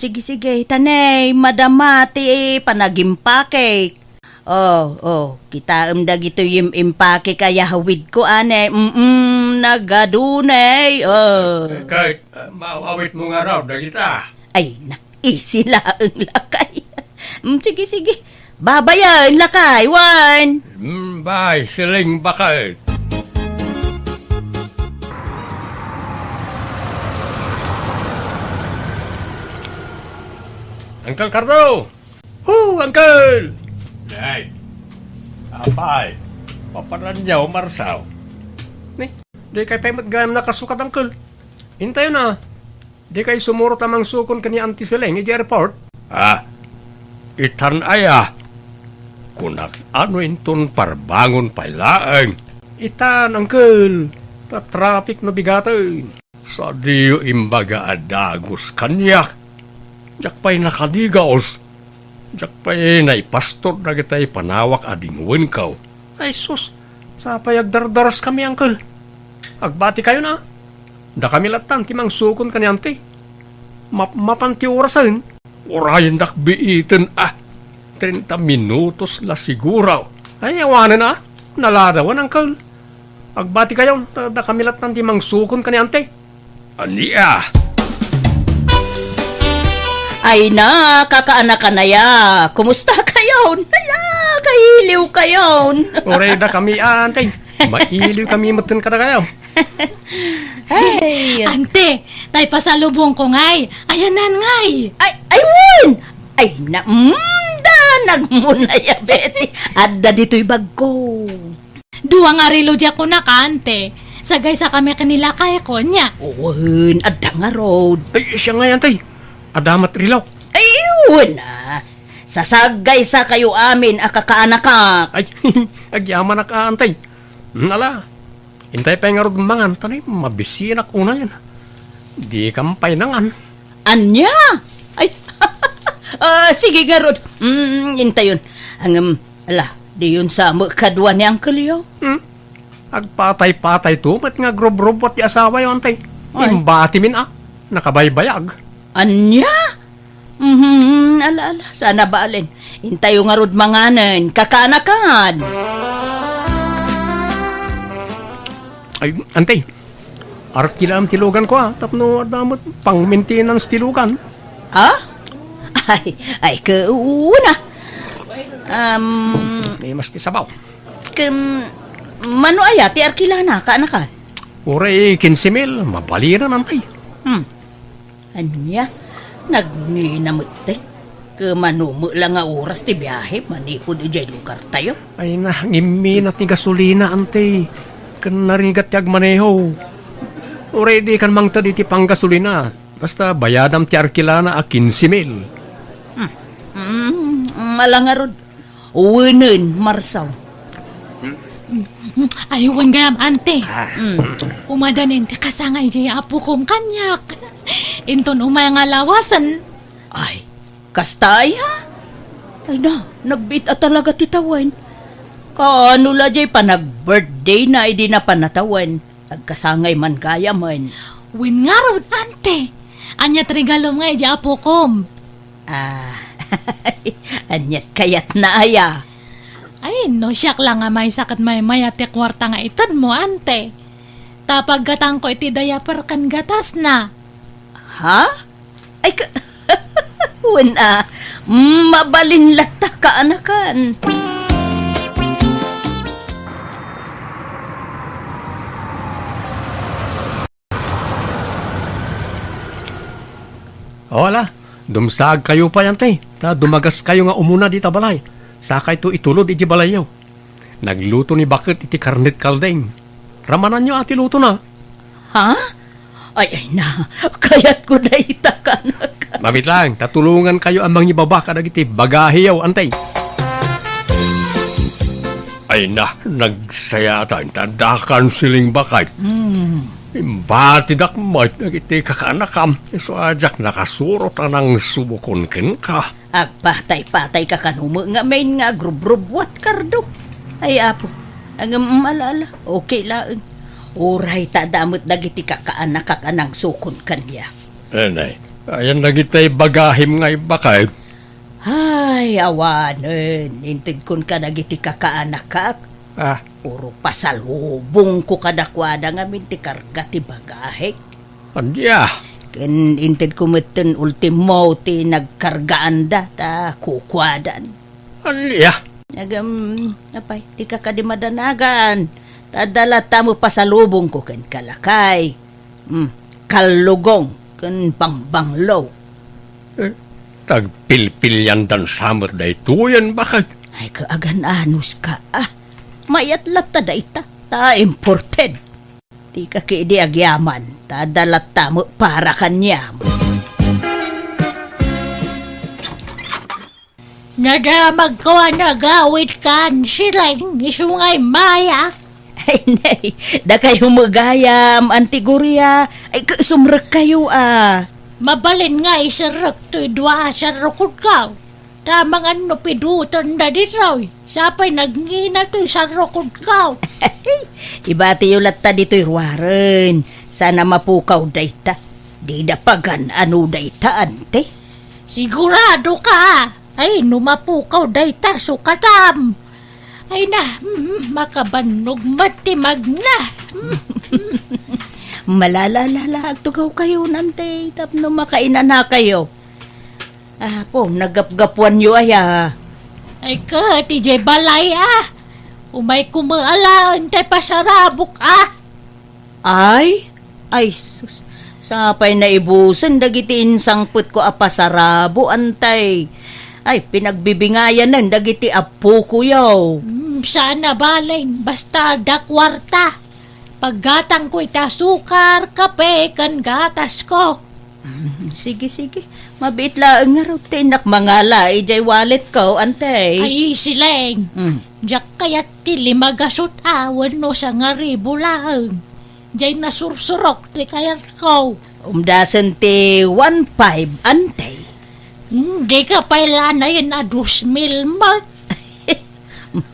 Sige, tanay, madama ti panagimpake. Kita dagito yung impake kaya hawid ko, ane. Nagadunay, Kahit maawit mo nga raw, dagita. Ay, isila ang lakay. Sige. Babayan, lakay, Juan. Bye, siling bakit. Uncle Cardo! Uncle! Day! Apay! Paparan niya, Marsaw. Di kay paymat nakasukat, Uncle. Hintayo na. Di kay sumuro tamang sukon kani Auntie Seleng, di airport. Itan aya. Kunak ano inton parbangon pailaeng. Itan, Uncle. Pa-traffic no bigatan. Sa diyo imbaga adagos kanyak. Jak pa'y nakadigaos. Jak pa'y naipastor na kita'y panawak adingwen kaw. Ay sus, sa payagdardaras kami, Uncle. Agbati kayo na. Da kami latan, timang sukon kanyante. Mapanti orasan. Orayan dakbiitin 30 minutos la siguraw. Ay, awanan na. Naladawan, Uncle. Agbati kayo, da kami latan, timang sukon kanyante. Aniya. Ay na, kakaanak ka na ya. Kumusta kayo? Naya, kahiliw kayo. Oreda kami, ante. Mailiw kami matan ka na kayo. Ay, Ante, tay pasalubong ko ngay. Ayanan ngay. Won! Ay, nagmuna ya, Betty. Adda dito'y bag ko. Duwang arilo dya ko na ka, ante. Sagay sa kami kanila kaya ko niya. Won, adda nga road. Ay, siya nga yan, tay. Adamat rilaw. Ayun na. Sasagay sa kayo amin, akakaanakak. Ay, agyaman na ka, antay. Nala, hintay pa yung arod mangan, tanay, mabisinak una yan. Di kampay nangan. Anya? Ay, sige nga, Rod. Intayon. Di yun sa kadwa ni Uncle yo. Agpatay-patay to, ba't nga grob-rob at asawa yung antay. Imbati min nakabaybayag. Anya? Ala, sana baalin. Intayo nga Rod manganan, kakanakan. Ay, antay, arkilam tilugan ko tapno adamot pang maintenance tilugan. Ay, kauna. May mas ti sabaw. Mano aya, ti arkilana, kaanakan? Uray, 15,000, mabaliran antay. Anya, nagninamot Kamanumo lang nga oras ti biyahe, manipod ijay lugar tayo. Ay na, ngiminat ni gasolina, antay. Kan narigat yag maneho. Already kan mang tadi ti pang gasolina. Basta bayadam ti arkilana 15,000. Malangarod. Uwinin, Marsaw. Ayuwan gayam, ante. Umadanin, kasangay jay apo kong kanyak. Inton umay nga lawasan. Ay, kastay ha? Ay na, nagbit talaga titawan. Kaano la jay pa nag-birthday na hindi na panatawan. Nagkasangay man kaya man. Win nga ron, ante. Anyat regalo nga jay apo kom. Anyat kayat na aya. Ay, no siyak lang nga may sakat may mayate kwarta nga itad mo, ante. Tapag gatang ko iti diaper kan gatas na. Ha? Ay, wala. Mabalin lata kaanakan. Wala, dumsag kayo pa yan, tay. Dumagas kayo nga umuna di tabalay. Sakay to itulod iti balayaw. Nagluto ni Bakit iti karnet kaldeng. Ramanan nyo ati luto na. Ha? Ay na, kayat ko na itakanak. Mabit lang, tatulungan kayo ang mga babaka iti bagahiyaw, antay. Ay na, nagsayatan, tadakan siling Bakit. Imbatidak mo iti kakanakam. So ajak nakasurot anang subukon ken ka. Agpatay-patay ka kanumo nga main nga grub-grubwat kardo. Ay apo, ang malala, okay lang. Uray tadamot dagiti kakaanak anang sukon kanya. Nay, ayan nagitay bagahim nga Bakit. Ay, awanen, intid kun ka dagiti kakaanak. Puro pasalubong ko kadakwada nga minti karga ti bagahek. Andya. Ken intid kumeten ultimo ti nagkargaan da ta kukwadan. Andya. Apay, ti kakadimadanagan. Tadala tamo pasalubong ko ken kalakay. Kalugong ken bangbanglaw. Tagpilpilyan dan samot da ituyan Bakit. Ay kaagan anus ka mayat lata da ita, ta imported. Ti ka kidi agyaman, ta dalat tamo para kanyam. Nadamag ko nagawit kan silang isungay maya. Ay nay, da kayo magayam, antigurya, ay sumrek kayo Mabalin nga isarap to'y dua sa rukod ka. Tamang ano pidutan na dito. Sapay nagngina to'y sa rukod ka. Ibati yung lata dito'y ruwaran. Sana mapukaw dayta. Di dapagan ano dayta ante. Sigurado ka. Ay numapukaw dayta sukatam. Ay na, makabanog matimag na. Malalala tugaw kayo nante. Tapno makainan na kayo. Po, nagapgapuan nyo aya. Ay ka, tijay balay Umay kumaalaan tay pasarabok Ay sus. Sapay na ibusan dagiti insangput ko pasarabo antay. Ay, pinagbibingayan nan dagiti apo ko yaw. Sana balay, basta dakwarta. Paggatang ko ita sukar, kape, kan gatas ko. Sige. Mabit lang nga raw tinak mangala, ijay wallet ko, antay. Ay, sileng. Diyak kayat ti limagasot wano sa nga ribo lang. Diyay nasursurok ti kayat ko. Umdasan ti 1.5, antay. Di ka pala na yan 2,000 mat.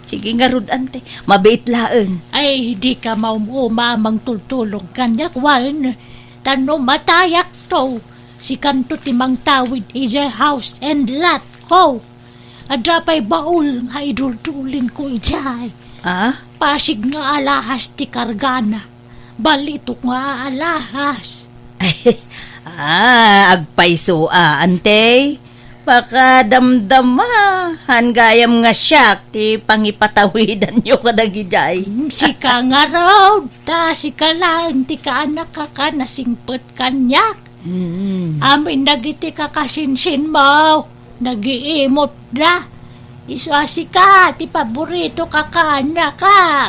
Sige nga rod, antay. Mabit lang. Ay, di ka maumamang tultulong kanyak wan. Tano matayak to. Si kanto timang tawid ijay house and lot ko. Adra pa'y baul nga idultulin ko ijay. Pasig nga alahas ti kargana. Balitok nga alahas. Agpaiso ante. Baka damdama. Hangayam nga siyak ti pangipatawidan nyo kadagijay. Sika nga raw. Ta sika lang ti kaanak ka nasingpet kanyak. Amin nagiti kakasinsin mo. Nagiimot na. Isuasi ka, ti paborito kakana ka.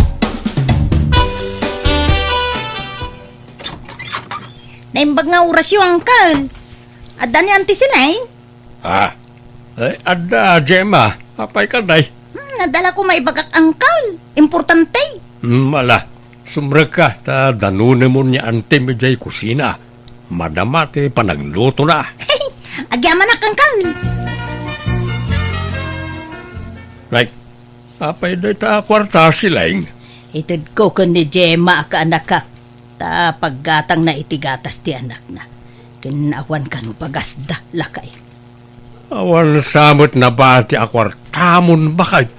Naimbag nga oras yung angkal. Ada ni auntie sila Ay, ada, Gemma. Apay ka day. Nadala ko maibagak angkal. Importante. Mala, sumrek ka. Danunin mo niya ante medjay kusina. Madamate panagluto na. Agyaman na angkal. Like, apay day ta kwarta silang. Itid ko ni Gemma ka anak ka. Ta paggatang na itigatas ti anak na. Kinawan ka no pagasda lakay. Awan samot na ba ti akwartamon bakay?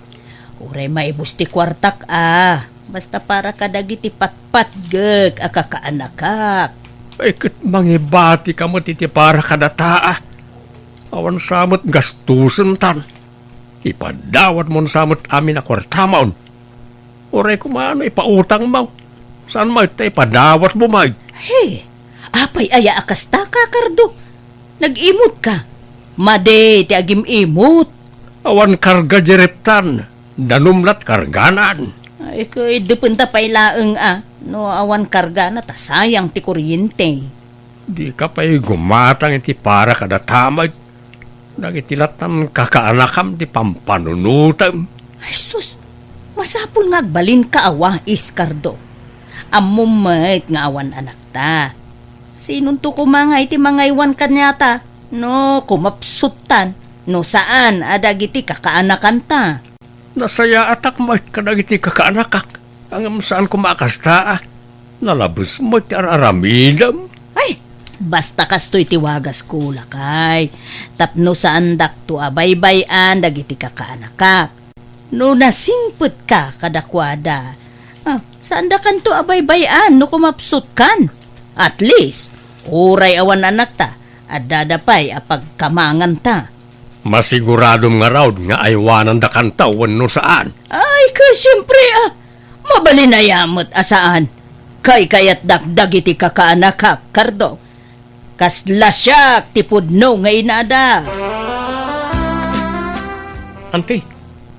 Uray maibus ti kwartak Basta para kadagiti patpatgek akakaanakak. Ay kat mangibati ka mo titi para kadataa. Awan samot gastusan tan. Ipadawat mo samot amin na kwartamaon. Oray ko maano ipautang mo. Saan mo ito ipadawat mo may? Hey, apay aya akas ta ka, Kardo. Nag-imot ka. Made, ti agim imot. Awan karga jereptan. Danumlat karganan. Ay, ko'y dupenta pa'y laeng no awan karga na ta sayang ti kuryente. Di ka pa'y gumatang iti para kada tamay. Nagitilatam kakaanakam ti pampanunutam. Ay, sus, masapul ngagbalin ka awa, Iskardo. Amumait nga awan anak ta. Sinun to kumangay ti mga iwan kanyata, no kumapsutan, no saan adagiti kakaanakan ta. Nasaya atak mo kadagiti kakaanakak. Ang saan kumakasta nalabos mo ti araramidam. Ay, basta kasto'y tiwagas ko lakay. Tapno saan dakto abaybayan dagiti kakaanakak. No nasingput ka kadakwada. Saan da kanto abaybayan no kumapsut kan? At least, uray awan anak ta at dadapay apagkamangan ta. Masiguradom nga raw nga aywanan da kantawan no saan. Ay, siyempre mabalinayamot asaan. Kay kayat dagdag iti kakaanakak, Kardo. Kaslasyak tipudno nga inada. Ante,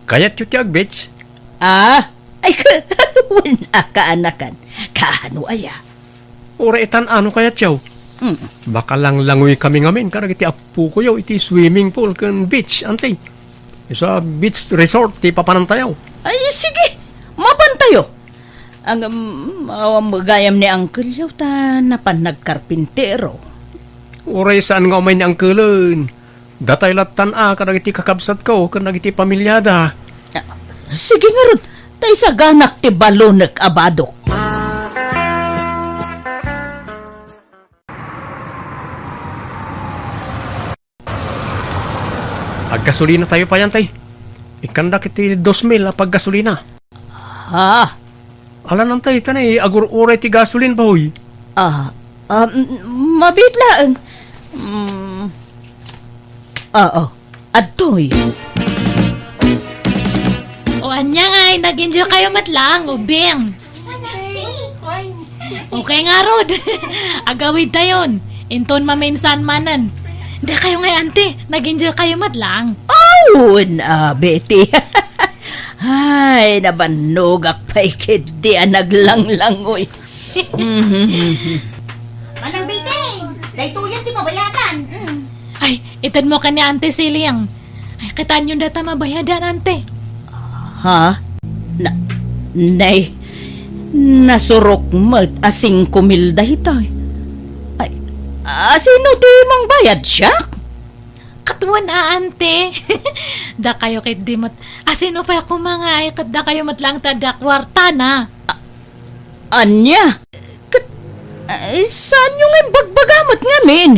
kayat yu ti agbets? Ay, wala kaanakan. Kaano aya? Ura itan ano kayat yaw? Baka lang langoy kami ngamin karag iti apu ko yaw iti swimming pool kan beach, ante. Sa beach resort ti papanantayaw. Ay, sige, mapantayo. Ang magayam ni Uncle yaw ta napan nagkarpintero. Uray saan nga umay ni Uncle? Datay latan karag iti kakabsat ko, karag iti pamilyada. Sige nga ron, tay sa ganak ti balonek abadok. Aggasolina tayo pa yan, tay. Ikanda kiti 2,000 paggasolina. Alam nang tay, tanay, agur-uray ti gasolin pa, huy. Mabitlaan. Adtoy. O anya ngay, nag-enjoy kayo matlang, ubing. Okay nga, Rod. Agawid tayon. Inton maminsan manan. Hindi kayo ngay, ante. Nag-enjoy kayo matlang. Betty. Ay, nabanogak pa'y kid di naglanglangoy. Manang Betty, daytoyan ti mabayadan. Ay, itad mo ka ni Ante Siliang. Ay, kitaan yung data mabayadan, ante. Nay, nasurok mat asing kumil dahitoy. Ay, sino ti mang bayad siya? Katuan ante. Da kayo kit di mat. Sino pa ako mga ay kat da kayo matlang tada kwarta na. Anya? Saan yung bagbagamat ngamin?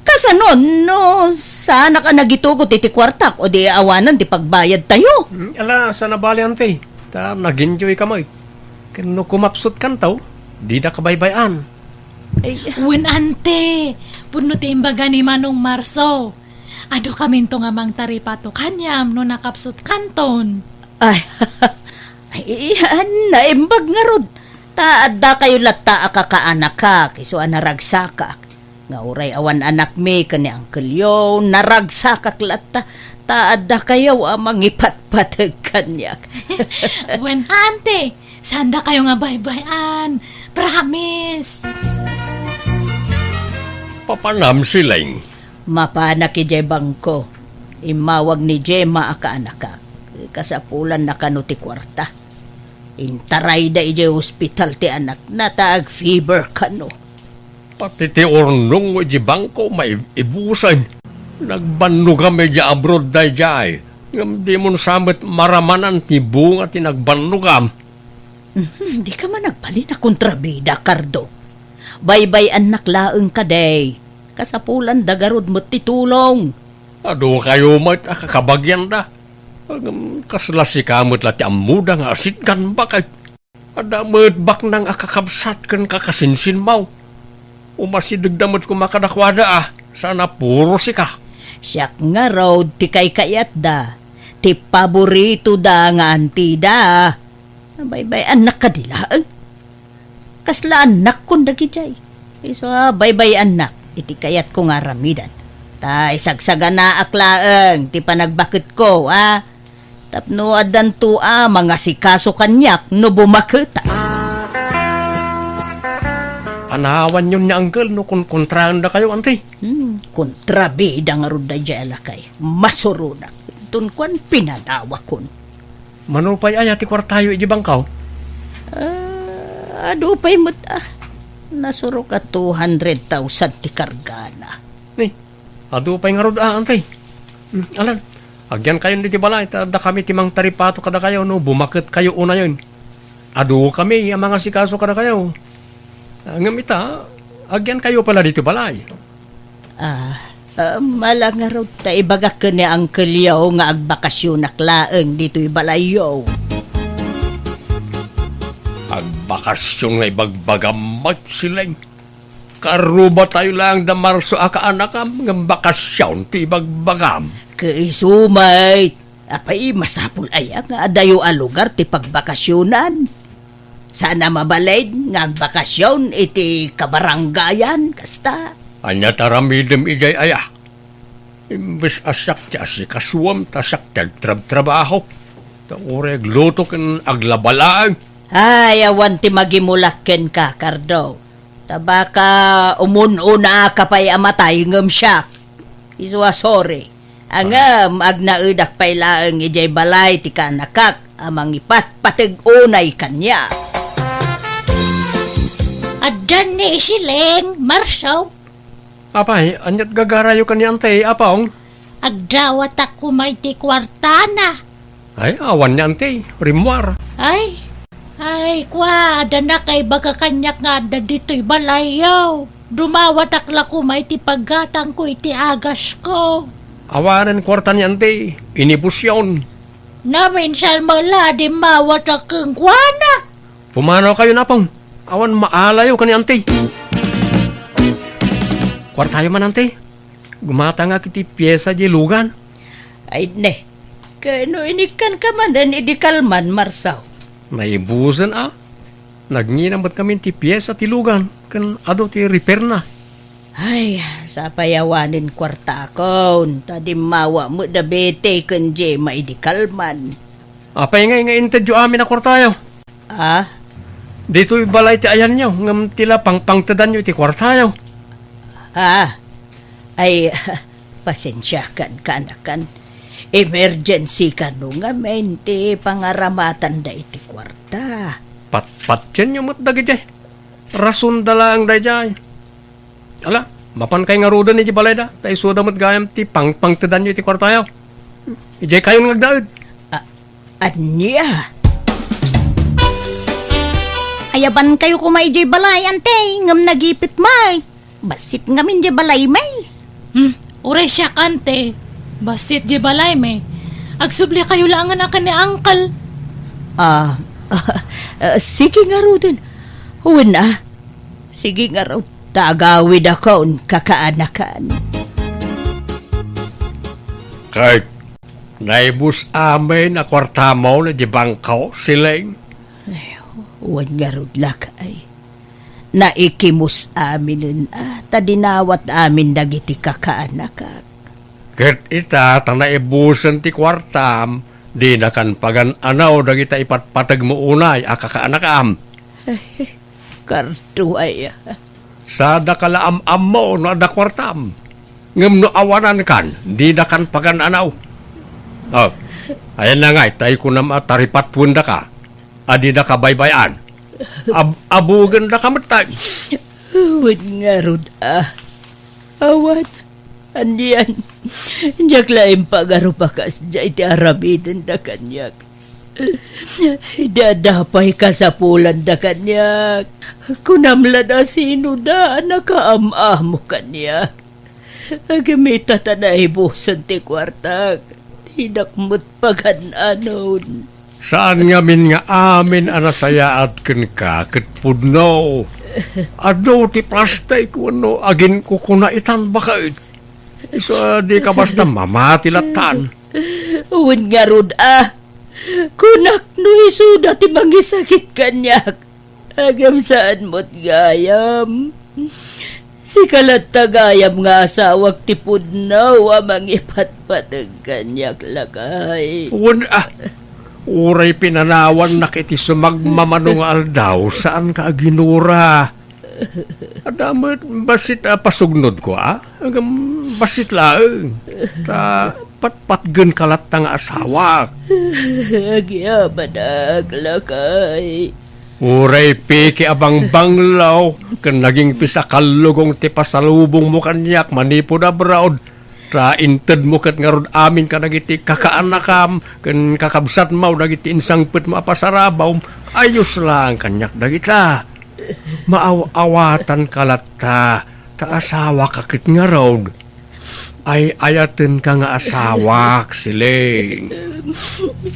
Kasanon, no, sana ka nagitugot iti kwartak o di awanan ti pagbayad tayo. Ala, sana bali, ante. Ta, nag-enjoy ka mo. Kano kumapsot kan tao, di na kabaybayan. Wen ante, puno ti imbaga ni Manong Marso. Ado kami to nga mang taripato kanyam no nakapsot kanton. Ay, naimbag nga rod. Taadda kayo lata akakaanakak, iso anaragsakak. Nga uray awan anak me kani Uncle Yo, naragsakak lata. Taadda kayo mangipatpatag kanyak. Wen ante, sanda kayo nga baybayan. Promise. Papanam silang. Mapana ki Jay Bangko. Imawag ni Jema akaanakak. Kasapulan na kanuti kwarta. Intaray da ije hospital ti anak na taag fever kano. Pati ti ornong mo iji bangko may ibusan. Nagbanno kami di abroad da jay. Ngam di mo samit maramanan ti bunga ti nagbanno kam. Di ka man nagpali na kontrabida, Kardo. Baybay anak laeng ka day. Kasapulan dagarod mo't titulong. Ado kayo mo't akakabagyan da. Kaslasi kamot lati amuda nga asit kan bakit. Ada mo't bak nang akakabsat kan kakasinsin mau. Umasidag damot kumakadakwada sana puro si ka. Siyak nga road ti kay kayat da. Ti paborito da nga anti da. Bye-bye anak ka dila. Kasla anak kong dagijay. So bye-bye anak. Iti kayat ko nga ramidan. Ta isagsaga na aklaeng ti panagbakit ko tapno adan to mga sikaso kanyak no bumakita. Panawan yun niya, uncle, no, kung kontraan na kayo, ante. Kontrabida nga ron da jala kay. Masurunak. Itun kwan pinadawa kon. Manupay ay ati kwartayo ijibangkaw? Adupay mo't nasuro ka 200,000 ti kargana. Ni, adupay nga ron ante. Alan, agyan kayo di balay, da kami timang taripato kada kayo, no, bumakit kayo una yun. Adu kami, ang mga sikaso kada kayo. Ngamita, agyan kayo pala dito balay. Mala nga raw ta ibaga ka ni Uncle Yaw nga agbakasyon naklaeng dito ibalayaw. Agbakasyon nga ibagbagamag sila. Karuba tayo lang da Marso akaanakam ng bakasyon ti ibagbagam. Kaisumay, apay masapul aya nga adayo a lugar ti pagbakasyonan. Sana mabalay nga bakasyon iti kabaranggayan kasta. Anya taramidem ijay aya. Imbes asak ti asikaswam tasak tagtrab-trabaho. Taureg luto ken aglabalaan. Ay, awan ti magimulaken ka, Cardo. Tabaka umununa ka pa'y amatay ngam siya. Iswa sorry. Angam agnaudak pa'y laeng ijay balay ti kanakak amang ipat patag unay kanya. Adan ni Isileng, Marsaw. Apay, anyat gagarayo kanyante, apong? Agdawat ako may ti kwartana. Ay, awan niya ante, rimwar. Ay, kwa, adana kay baga kanyak nga da dito'y balayaw. Dumawat akla ko may ti paggatang ko iti agas ko. Awanan kwarta niya ante, inibus yun. Namin siya mala di mawat akong kwana. Pumanaw kayo na pong. Awan maalayo ka ni ante. Kwartayo man ante. Gumata nga kiti pyesa di lugan. Ay ne, kano inikan ka man dan idikalman, Marsaw. Naibusan Nagninambat kami ti pyesa ti lugan. Kan ado ti repair na. Ay, sa payawanin kwarta ko. Tadi mawa mo da bete kanje maidikalman. Apay nga intedyo amin na kwartayo. Dito'y balay ti ayan nyo, ngam tila pangtadan nyo ti kwartayo. Ay, pasensya kan kanakan. Emergency ka no nga mente pangaramatan da iti kwarta. Pat yan nyo mo't dagiti. Rason dala ang dayjay. Ala, mapan kay nga ruda ni di balay da. Tay suda mo't gayam ti pangtadan nyo ti kwartayo. Ijay kayo ngagdaod. Anya? Ayaban kayo kumay di balay, ante. Ngam nagipit may. Basit ngamin di balay may. Uray siya kante. Basit di balay may. Agsubli kayo lang nga ni Uncle. Sige nga ro din. Una, sige nga ro. Tagawid ako kakaanakan. Kahit naibus amin na kwarta mo na di bangkaw siling. Huwag nga ro lakay. Naikimus amin tadinawat amin dagiti kakaanakak. Ket ita tang naibusan ti kwartam, di na kan pagan-anaw dagita ipatpatag mo unay akakaanakam. Karto ay. Sa dakalaam-am mo no da kwartam. Ngem no awanan kan, di na kan pagan-anaw. Ayan na nga, tayo ko na mataripat punda ka. Adi na kabaybayan. Abugan na kamatay. Huwag nga rod Awan. Andiyan. Diyak laing pagarupakas dya iti arabidan da kanyak. Dadapay ka sa pulan da kanyak. Kunamla na sino da nakaamamo kanyak. Agamita tanahibusan ti kwartag. Hinakmut pag-anon. Saan nga min nga amin anasaya at kat pudno. Ado ti plastay ko agin ko kuna itan bakait. So, di ka basta mamati latan. Uwan nga rod kunak no isuda ti mangisakit kanyak. Agam saan mo't gayam. Si kalat tagayam nga asawag ti pudnaw amang ipatpatag kanyak lakay. Uray pinanawan na kiti sumagmamanong aldaw saan ka ginura. Adamot basit pasugnod ko Agam basit laeng. Ta patpatgen kalat nga asawak. Agyabadag lakay. Uray piki abang banglaw ken naging pisakalugong ti pasalubong mo kanyak manipod abroad. Ra inted mo ket ngarod amin ka nagiti kakaanakam ken kakabsat mo dagiti insangpet mo apasarabaw ayos lang kanyak dagita. Maaw-awatan kalatta ta asawa ka ket ngarod. Ay ayaten ka nga asawak siling.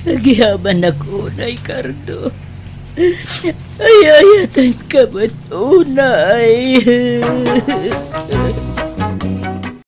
Nagyaban ako na Cardo. Ay ayatan ka ba't unay?